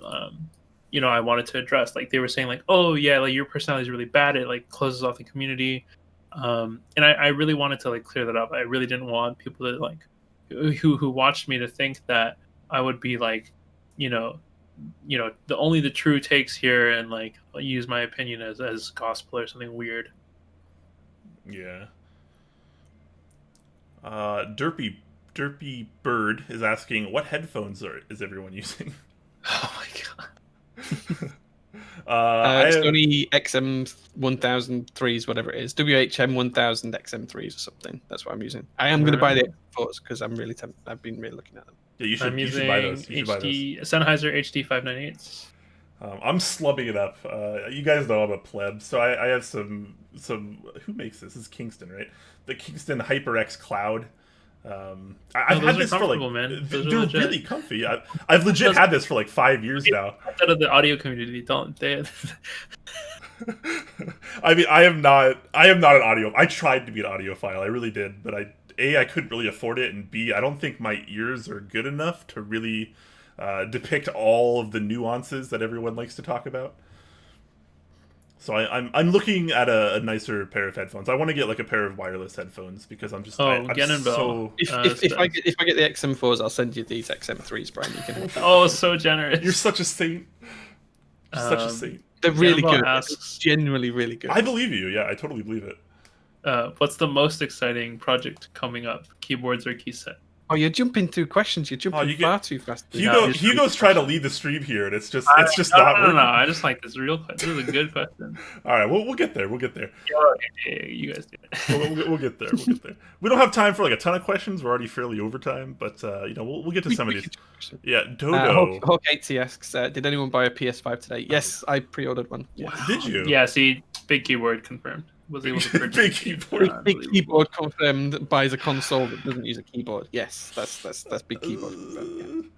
I wanted to address. Like they were saying like, oh yeah, like your personality is really bad, it like closes off the community. And I really wanted to like clear that up. I really didn't want people to like who watched me to think that I would be like, the true takes here and like use my opinion as gospel or something weird. Yeah. Derpy Bird is asking, what headphones is everyone using? Oh my god. Sony XM1003s, whatever it is, WHM 1000 XM3s or something. That's what I'm using. I am going to buy the XM4s because I'm really I've been really looking at them. Yeah, you should using buy those. You should buy those. Sennheiser HD 598s. I'm slubbing it up. You guys know I'm a pleb, so I have some. Who makes this? This is Kingston, right? The Kingston HyperX Cloud. I've had this for like. Man. They're really comfy. I've legit had this for like 5 years now. Outside of the audio community, don't they? I mean, I am not an audio. I tried to be an audiophile. I really did, but I couldn't really afford it, and B, I don't think my ears are good enough to really depict all of the nuances that everyone likes to talk about. So I'm looking at a nicer pair of headphones. I want to get like a pair of wireless headphones because I'm just I'm so. If I get the XM4s, I'll send you these XM3s, Brian. You can. Oh, so generous! You're such a saint. You're such a saint. They're really good. Asks, genuinely really good. I believe you. Yeah, I totally believe it. What's the most exciting project coming up? Keyboards or key set? Oh, you're jumping through questions. You're jumping far too fast. Hugo's trying to lead the stream here, and it's just not working. No. I just like this real question. This is a good question. All right, we'll get there. We'll get there. Yeah, you guys do it. We'll get there. We'll get there. We don't have time for like a ton of questions. We're already fairly over time, but we'll get to some of these. Yeah, Dodo. Hawk 80 asks, did anyone buy a PS5 today? Yes, I pre-ordered one. Yes. Wow. Did you? Yeah. See, big keyboard confirmed. Was able to purchase big keyboard. Big keyboard confirmed that buys a console that doesn't use a keyboard. Yes, that's big keyboard confirmed. Yeah.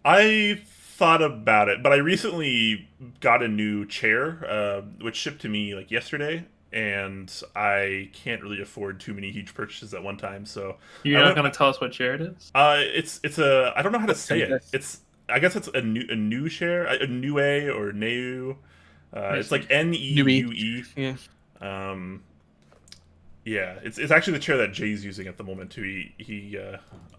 I thought about it, but I recently got a new chair, which shipped to me like yesterday, and I can't really afford too many huge purchases at one time. So you're not going to tell us what chair it is? It's a I don't know how to say it. I guess it's a new chair, a Nue or Neu. It's like Neue. Yeah. Yeah, it's actually the chair that Jay's using at the moment too.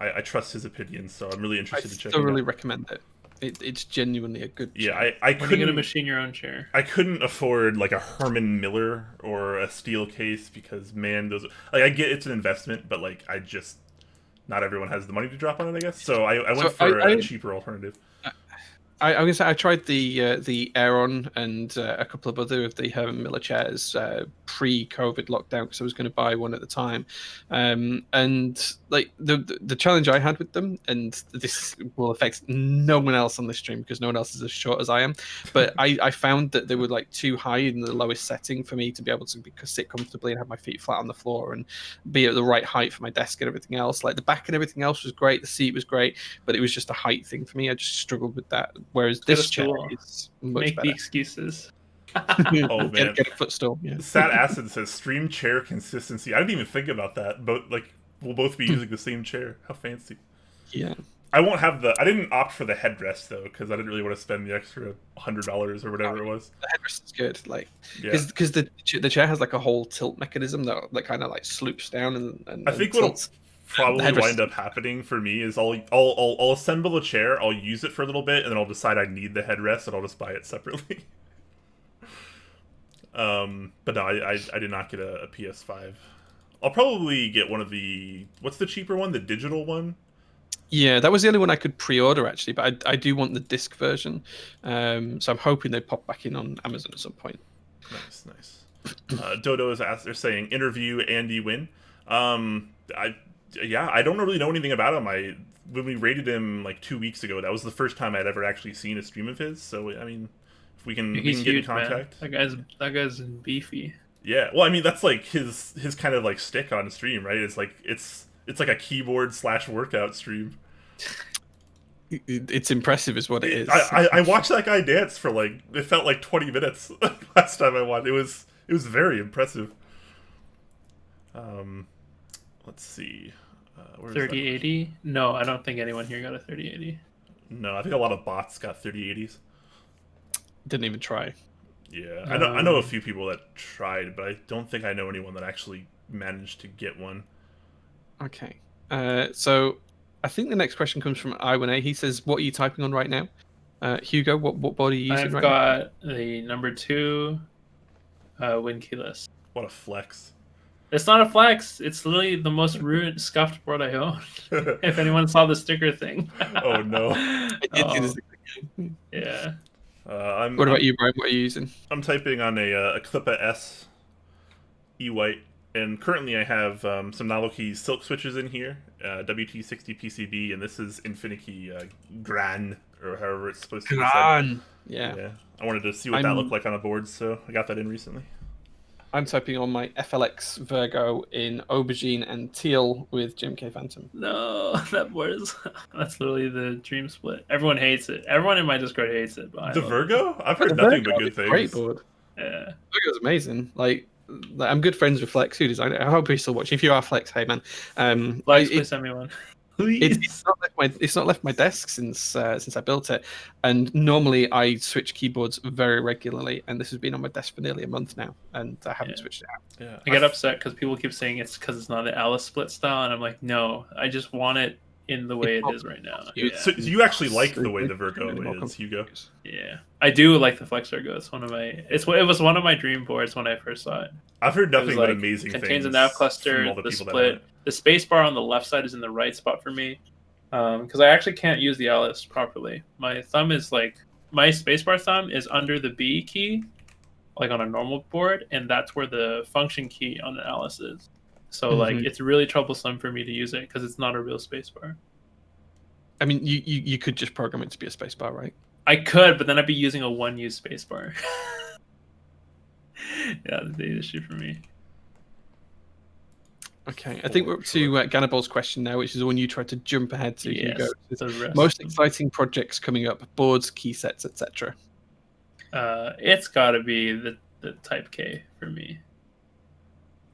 I trust his opinion, so I'm really interested to check it out. I thoroughly recommend it. It's genuinely a good chair. Yeah, I couldn't. You're gonna machine your own chair. I couldn't afford like a Herman Miller or a steel case because man, those like I get it's an investment, but like not everyone has the money to drop on it, I guess. So I went for a cheaper alternative. I'm gonna say I tried the Aeron and a couple of other of the Herman Miller chairs pre-COVID lockdown because I was going to buy one at the time, and like the challenge I had with them, and this will affect no one else on this stream because no one else is as short as I am, but I found that they were like too high in the lowest setting for me to be able to sit comfortably and have my feet flat on the floor and be at the right height for my desk and everything else. Like the back and everything else was great, the seat was great, but it was just a height thing for me. I just struggled with that. Whereas Get a this chair stool. is much Make the better. excuses. Oh man, Get a footstool. Yeah. Sat Acid says stream chair consistency. I didn't even think about that. But like, we'll both be using the same chair. How fancy. Yeah. I won't have the. I didn't opt for the headrest though because I didn't really want to spend the extra $100 or whatever it was. The headrest is good, like Yeah. because the chair has like a whole tilt mechanism that kind of like sloops down and I think what'll tilts. probably headrest- wind up happening for me is I'll assemble a chair, I'll use it for a little bit, and then I'll decide I need the headrest, and I'll just buy it separately. But no, I did not get a PS5. I'll probably get one of the what's the cheaper one, the digital one. Yeah, that was the only one I could pre-order actually, but I do want the disc version. So I'm hoping they pop back in on Amazon at some point. Nice. Dodo is they're saying interview Andy Wynn. I don't really know anything about him. When we rated him like 2 weeks ago, that was the first time I'd ever actually seen a stream of his. So I mean, if we can He's get in huge, contact. man. That guy's beefy. Yeah, well, I mean that's like his kind of like stick on stream, right? It's like it's like a keyboard / workout stream. It's impressive, is what it is. I watched that guy dance for like it felt like 20 minutes last time I watched. It was very impressive. Let's see. 3080? No, I don't think anyone here got a 3080. No, I think a lot of bots got 3080s. Didn't even try. Yeah, I know a few people that tried, but I don't think I know anyone that actually managed to get one. Okay. So I think the next question comes from I1A. He says, "What are you typing on right now?" Hugo, what board are you using right now? I've got the number 2 Win Keyless. What a flex! It's not a flex. It's literally the most ruined, scuffed board I own. If anyone saw the sticker thing. Oh no! Yeah. What about you, Brian? What are you using? I'm typing on a Clippa S E-White, and currently I have some novel keys Silk Switches in here, WT60 PCB, and this is Infinikey Gran, or however it's supposed to be said. Yeah. I wanted to see what that looked like on a board, so I got that in recently. I'm typing on my FLX Virgo in aubergine and teal with Jim K. Phantom. No, that's literally the dream split. Everyone hates it. Everyone in my Discord hates it. But The Virgo? I've heard nothing but good things. Great board. Yeah. Virgo's amazing. Like I'm good friends with Flex, who designed it. I hope he's still watching. If you are Flex, hey man. Flex, please send me one. It's not left my desk since I built it, and normally I switch keyboards very regularly, and this has been on my desk for nearly a month now, and I haven't switched it out. Yeah, I get upset because people keep saying it's because it's not the Alice split style, and I'm like, no, I just want it in the way it is right now. Yeah. So you actually like the way the Virgo is, Hugo? Yeah, I do like the Flex Virgo. It's it was one of my dream boards when I first saw it. I've heard nothing but amazing things. Contains a nav cluster, the split. The space bar on the left side is in the right spot for me, because I actually can't use the Alice properly. My thumb is my spacebar thumb is under the B key, like on a normal board, and that's where the function key on the Alice is. So it's really troublesome for me to use it because it's not a real spacebar. I mean, you could just program it to be a spacebar, right? I could, but then I'd be using a one-use spacebar. Yeah, that's the issue for me. Okay, I think we're up to Gannibal's question now, which is the one you tried to jump ahead to. Yes, Hugo. Most exciting projects coming up: boards, key sets, etc. It's got to be the Type K for me.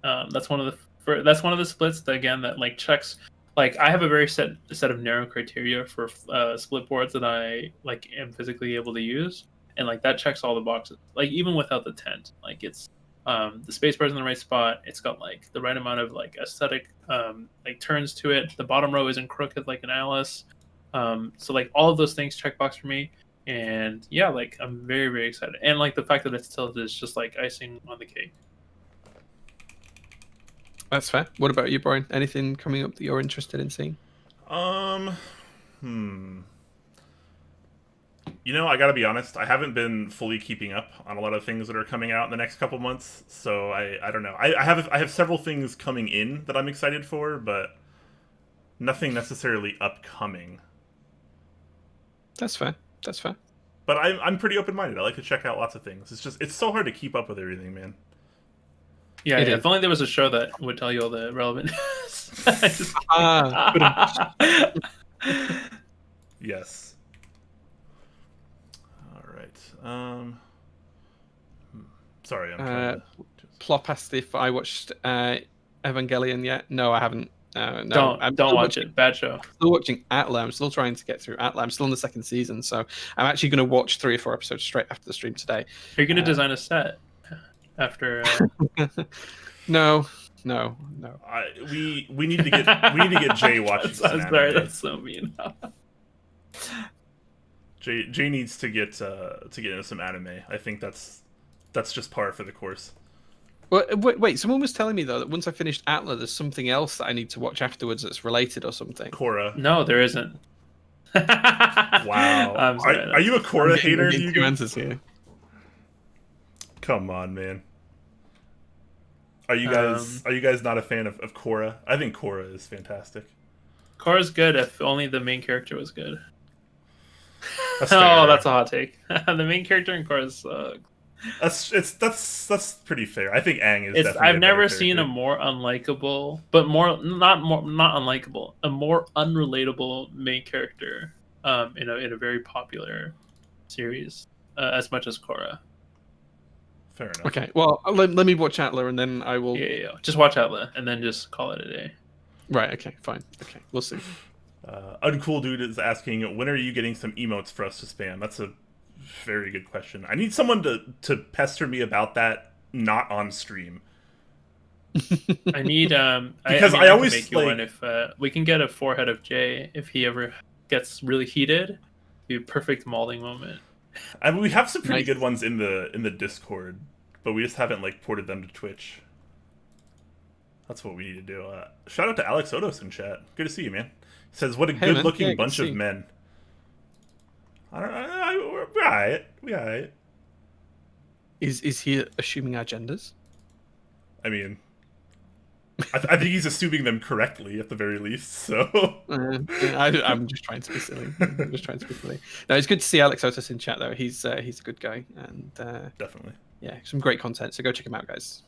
That's one of the splits that, again, that checks. I have a very set of narrow criteria for split boards that I am physically able to use, and that checks all the boxes. Even without the tent, it's. The spacebar's in the right spot. It's got the right amount of aesthetic turns to it. The bottom row isn't crooked like an Alice. So all of those things check box for me. And yeah, I'm very, very excited. And the fact that it's tilted is just icing on the cake. That's fair. What about you, Brian? Anything coming up that you're interested in seeing? You know, I gotta be honest. I haven't been fully keeping up on a lot of things that are coming out in the next couple months, so I don't know. I have several things coming in that I'm excited for, but nothing necessarily upcoming. That's fair. That's fair. But I'm pretty open minded. I like to check out lots of things. It's so hard to keep up with everything, man. Yeah, It yeah. is. If only there was a show that would tell you all the relevant news. I just Yes. All right. Sorry, I'm trying to. Plop asked if I watched Evangelion yet. No, I haven't. No, I'm don't still watch watching, it. Bad show. still watching Atla. I'm still trying to get through Atla. I'm still in the second season, so I'm actually going to watch 3 or 4 episodes straight after the stream today. Are you gonna design a set after? No. We need to get Jay watching. Some I'm sorry, anime. that's so mean. Jay needs to get into some anime. I think that's just par for the course. Well, wait. Someone was telling me though that once I finished Atla, there's something else that I need to watch afterwards that's related or something. Korra. No, there isn't. Wow. I'm sorry, Are you a Korra hater? I'm getting Hugo? two answers here. Come on, man. Are you guys not a fan of Korra? I think Korra is fantastic. Korra's good if only the main character was good. That's Oh, fair. that's a hot take. The main character in Korra sucks. That's pretty fair. I think Aang is. Definitely I've a never better seen a character. more unlikable, but not unlikable, a more unrelatable main character in a very popular series as much as Korra. Fair enough. Okay, well, let me watch Atla and then I will. Yeah. Just watch Outlet and then just call it a day. Right. Okay. Fine. Okay. We'll see. Uncool Dude is asking, when are you getting some emotes for us to spam? That's a very good question. I need someone to pester me about that, not on stream. I need Because I can always, make you like- one if we can get a forehead of Jay if he ever gets really heated. Be a perfect molding moment. I mean, we have some pretty Nice. good ones in the Discord, but we just haven't like ported them to Twitch. That's what we need to do. Shout out to Alex Odos in chat. Good to see you, man. He says, "What a Hey, man. good-looking Yeah, good bunch to of see. men." We're alright. We alright. Is he assuming our genders? I mean, I think he's assuming them correctly at the very least. So I'm just trying to be silly. No, it's good to see Alex Otis in chat though. He's a good guy, and definitely. yeah, some great content. So go check him out, guys.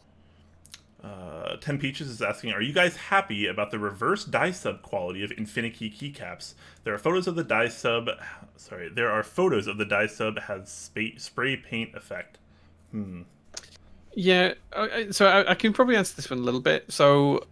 10 Peaches is asking, are you guys happy about the reverse die sub quality of Infinity keycaps? There are photos of the die sub. Sorry, there are photos of the die sub has spray paint effect. Yeah, so I can probably answer this one a little bit. So,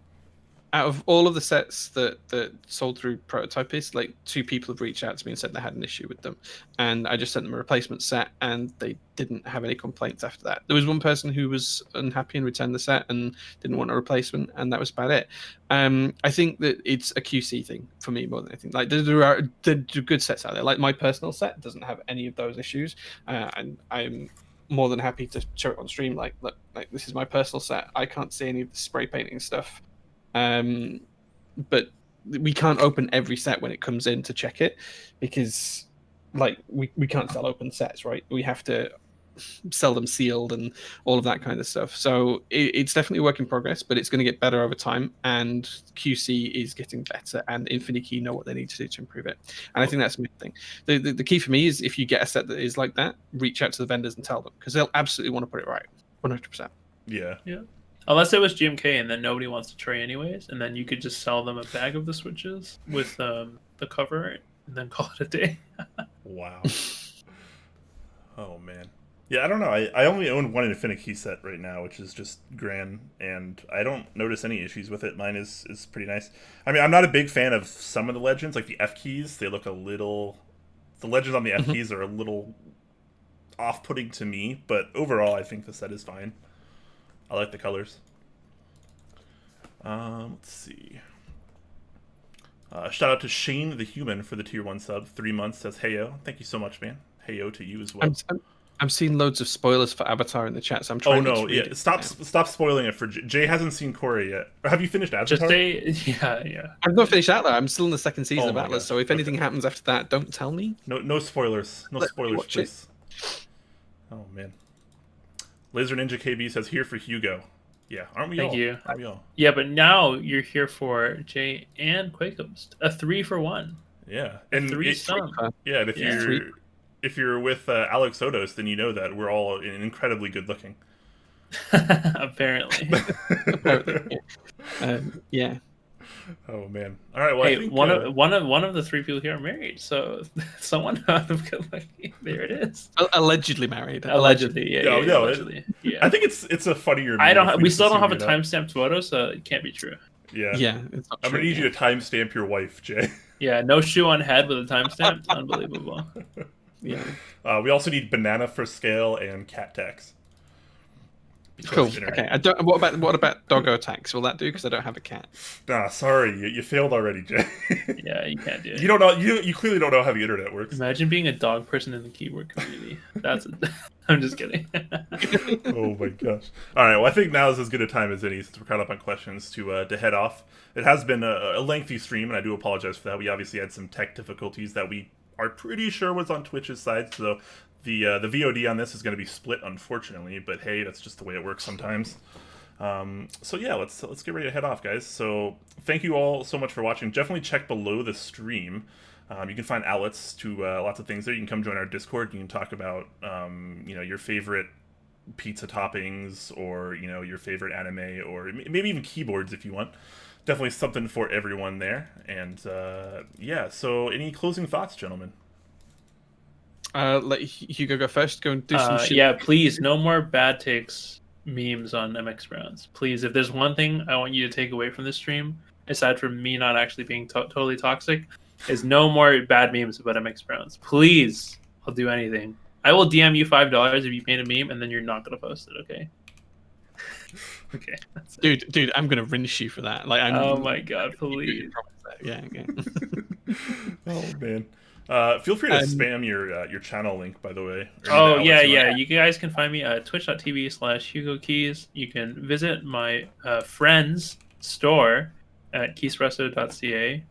out of all of the sets that sold through Prototypist, like 2 people have reached out to me and said they had an issue with them, and I just sent them a replacement set, and they didn't have any complaints after that. There was one person who was unhappy and returned the set and didn't want a replacement, and that was about it. I think that it's a QC thing for me more than anything. Like there are good sets out there. Like my personal set doesn't have any of those issues, and I'm more than happy to show it on stream. Like, look, like this is my personal set. I can't see any of the spray painting stuff. But we can't open every set when it comes in to check it because like we can't sell open sets, right? We have to sell them sealed and all of that kind of stuff. So it's definitely a work in progress, but it's going to get better over time, and QC is getting better, and Infinity know what they need to do to improve it. And I think that's the main thing. The key for me is if you get a set that is like that, reach out to the vendors and tell them, because they'll absolutely want to put it right 100%. Yeah. Unless it was GMK and then nobody wants to tray anyways, and then you could just sell them a bag of the switches with the cover art and then call it a day. Wow. Oh man. Yeah, I don't know. I only own one Infinity set right now, which is just Gran, and I don't notice any issues with it. Mine is pretty nice. I mean, I'm not a big fan of some of the legends, like the F keys. They look a little. The legends on the F keys are a little off-putting to me, but overall, I think the set is fine. I like the colors. Let's see. Shout out to Shane the Human for the tier 1 sub. 3 months says heyo. Thank you so much, man. Heyo to you as well. I'm seeing loads of spoilers for Avatar in the chat, so I'm Oh trying no, to read yeah, it stop now. stop spoiling it for Jay. Hasn't seen Korra yet. Or have you finished Just Avatar? say, yeah. I've not finished Atlas. I'm still in the second season Oh of my Atlas, gosh. so if Okay. anything happens after that, don't tell me. No spoilers. No Let me spoilers, watch it. please. Oh man. Laser Ninja KB says here for Hugo. Yeah, aren't we Thank all? you. Aren't we all? Yeah, but now you're here for Jay and Quakehost. A 3-for-1. Yeah, A and three sum. yeah, and Yeah. if you're with Alex Odos, then you know that we're all incredibly good looking. Apparently. Apparently, yeah. Oh man! All right, well Hey, I think one of the 3 people here are married, so someone out of good lucky. There it is. Allegedly married. Allegedly, yeah, No, yeah, no, allegedly. Yeah. I think it's a funnier. I meme don't. if We just still don't have a assume you're not. timestamped photo, so it can't be true. Yeah, Yeah, it's not I'm true, gonna need yeah. you to timestamp your wife, Jay. Yeah, no shoe on head with a timestamp. Unbelievable. Yeah. We also need banana for scale and cat tax. Because Cool. internet. Okay. I don't. What about doggo tax? Will that do? Because I don't have a cat. Nah, sorry, you failed already, Jay. Yeah, you can't do it. You don't know. You clearly don't know how the internet works. Imagine being a dog person in the keyboard community. That's. I'm just kidding. Oh my gosh! All right, well I think now is as good a time as any since we're caught up on questions to head off. It has been a lengthy stream, and I do apologize for that. We obviously had some tech difficulties that we are pretty sure was on Twitch's side, so the VOD on this is going to be split, unfortunately. But hey, that's just the way it works sometimes. So yeah, let's get ready to head off, guys. So thank you all so much for watching. Definitely check below the stream. You can find outlets to lots of things there. You can come join our Discord. You can talk about your favorite pizza toppings, or your favorite anime, or maybe even keyboards if you want. Definitely something for everyone there. And yeah, so any closing thoughts, gentlemen? Let Hugo go first. Go and do some shit. Yeah, please, no more bad takes memes on MX Browns. Please, if there's one thing I want you to take away from this stream, aside from me not actually being totally toxic, is no more bad memes about MX Browns. Please, I'll do anything. I will DM you $5 if you made a meme, and then you're not gonna post it. Okay. Okay. That's it. Dude, I'm gonna rinse you for that. Like, Oh my god, please. Yeah. Okay. Oh man. Feel free to spam your channel link, by the way. Oh yeah. You guys can find me at twitch.tv/HugoKeys. You can visit my friend's store at keyspresso.ca.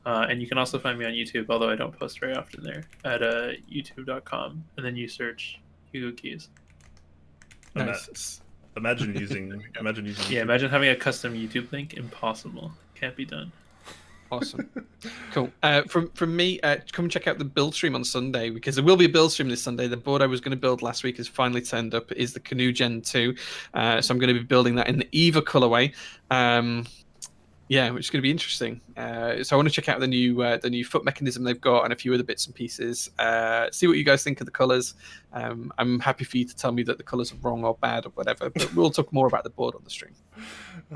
And you can also find me on YouTube, although I don't post very often there, at youtube.com, and then you search Hugo Keys. Nice. Imagine using. Yeah, YouTube. imagine having a custom YouTube link. Impossible. Can't be done. Awesome. Cool. From me, come check out the build stream on Sunday, because there will be a build stream this Sunday. The board I was going to build last week has finally turned up. It is the Canoe Gen 2. So I'm going to be building that in the EVA colorway. Yeah, which is going to be interesting. So I want to check out the new foot mechanism they've got and a few other bits and pieces. See what you guys think of the colors. I'm happy for you to tell me that the colors are wrong or bad or whatever, but we'll talk more about the board on the stream.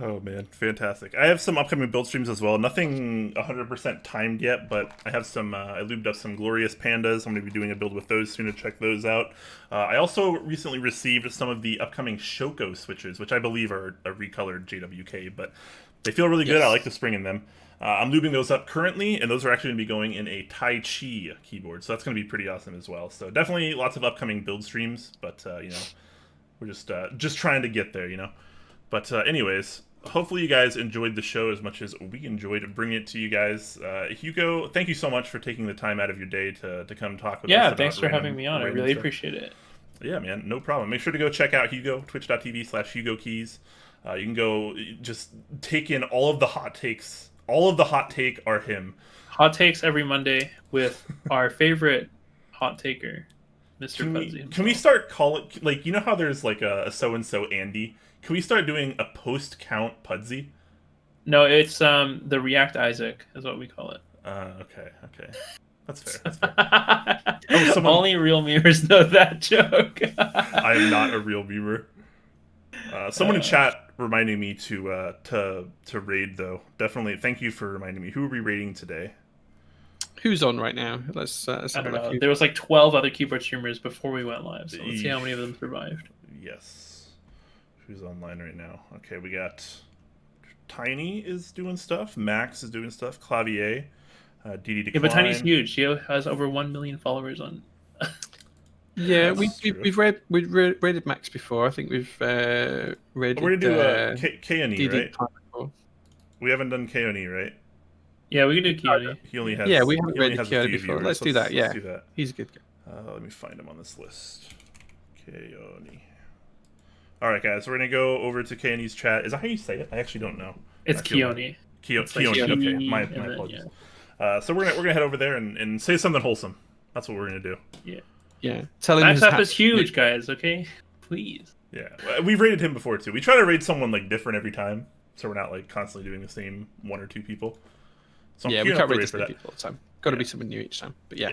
Oh man, fantastic! I have some upcoming build streams as well. Nothing 100% timed yet, but I have some. I lubed up some glorious pandas. I'm going to be doing a build with those soon to check those out. I also recently received some of the upcoming Shoko switches, which I believe are a recolored JWK, but they feel really good. Yes. I like the spring in them. I'm lubing those up currently, and those are actually going to be going in a Tai Chi keyboard, so that's going to be pretty awesome as well. So definitely lots of upcoming build streams, but we're just trying to get there, But anyways, hopefully you guys enjoyed the show as much as we enjoyed bringing it to you guys. Hugo, thank you so much for taking the time out of your day to come talk with us. Yeah, thanks for having me on. I really appreciate it. Yeah, man, no problem. Make sure to go check out Hugo, twitch.tv/HugoKeys. You can go just take in all of the hot takes. All of the hot take are him. Hot takes every Monday with our favorite hot taker, Mr. Fuzzy. Can we start calling, like, you know how there's like a so-and-so Andy? Can we start doing a post-count Pudsey? No, it's the React Isaac is what we call it. Okay. That's fair. That's fair. Only real memers know that joke. I am not a real viewer. Someone in chat reminding me to raid, though. Definitely, thank you for reminding me. Who are we raiding today? Who's on right now? Let's I don't know. There was like 12 other keyboard streamers before we went live, so let's see how many of them survived. Yes. Who's online right now? Okay, we got Tiny is doing stuff. Max is doing stuff. Clavier. DD Decline. Yeah, but Tiny's huge. She has over 1 million followers on. Yeah, That's true. we've raided Max before. I think we've raided. We're gonna do K and E, DD right? before. We haven't done K and E, right? Yeah, we can do Keone. He only has. Yeah, we haven't he only raided has a Keone few before. viewers. Let's do that. Yeah, Let's do that. he's a good guy. Let me find him on this list. Keone. All right, guys, we're gonna go over to Keone's chat. Is that how you say it? I actually don't know. It's I feel like- Keone. Keone. It's like Okay, Keone, my and then, apologies. So we're gonna head over there and say something wholesome. That's what we're gonna do. Yeah, tell him Max his Up hat- is huge, guys. Okay, please. Yeah, we've rated him before too. We try to rate someone like different every time, so we're not like constantly doing the same one or two people. So I'm Yeah, we queuing up can't to rate rate the for same that. people all the time. Got to Yeah. be something new each time. But yeah,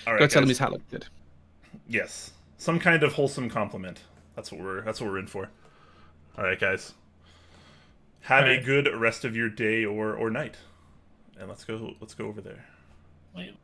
All right, go tell him guys. his hat looked good. Yes, some kind of wholesome compliment. That's what we're in for. All right, guys. Have a good rest of your day or night, and let's go over there. Wait.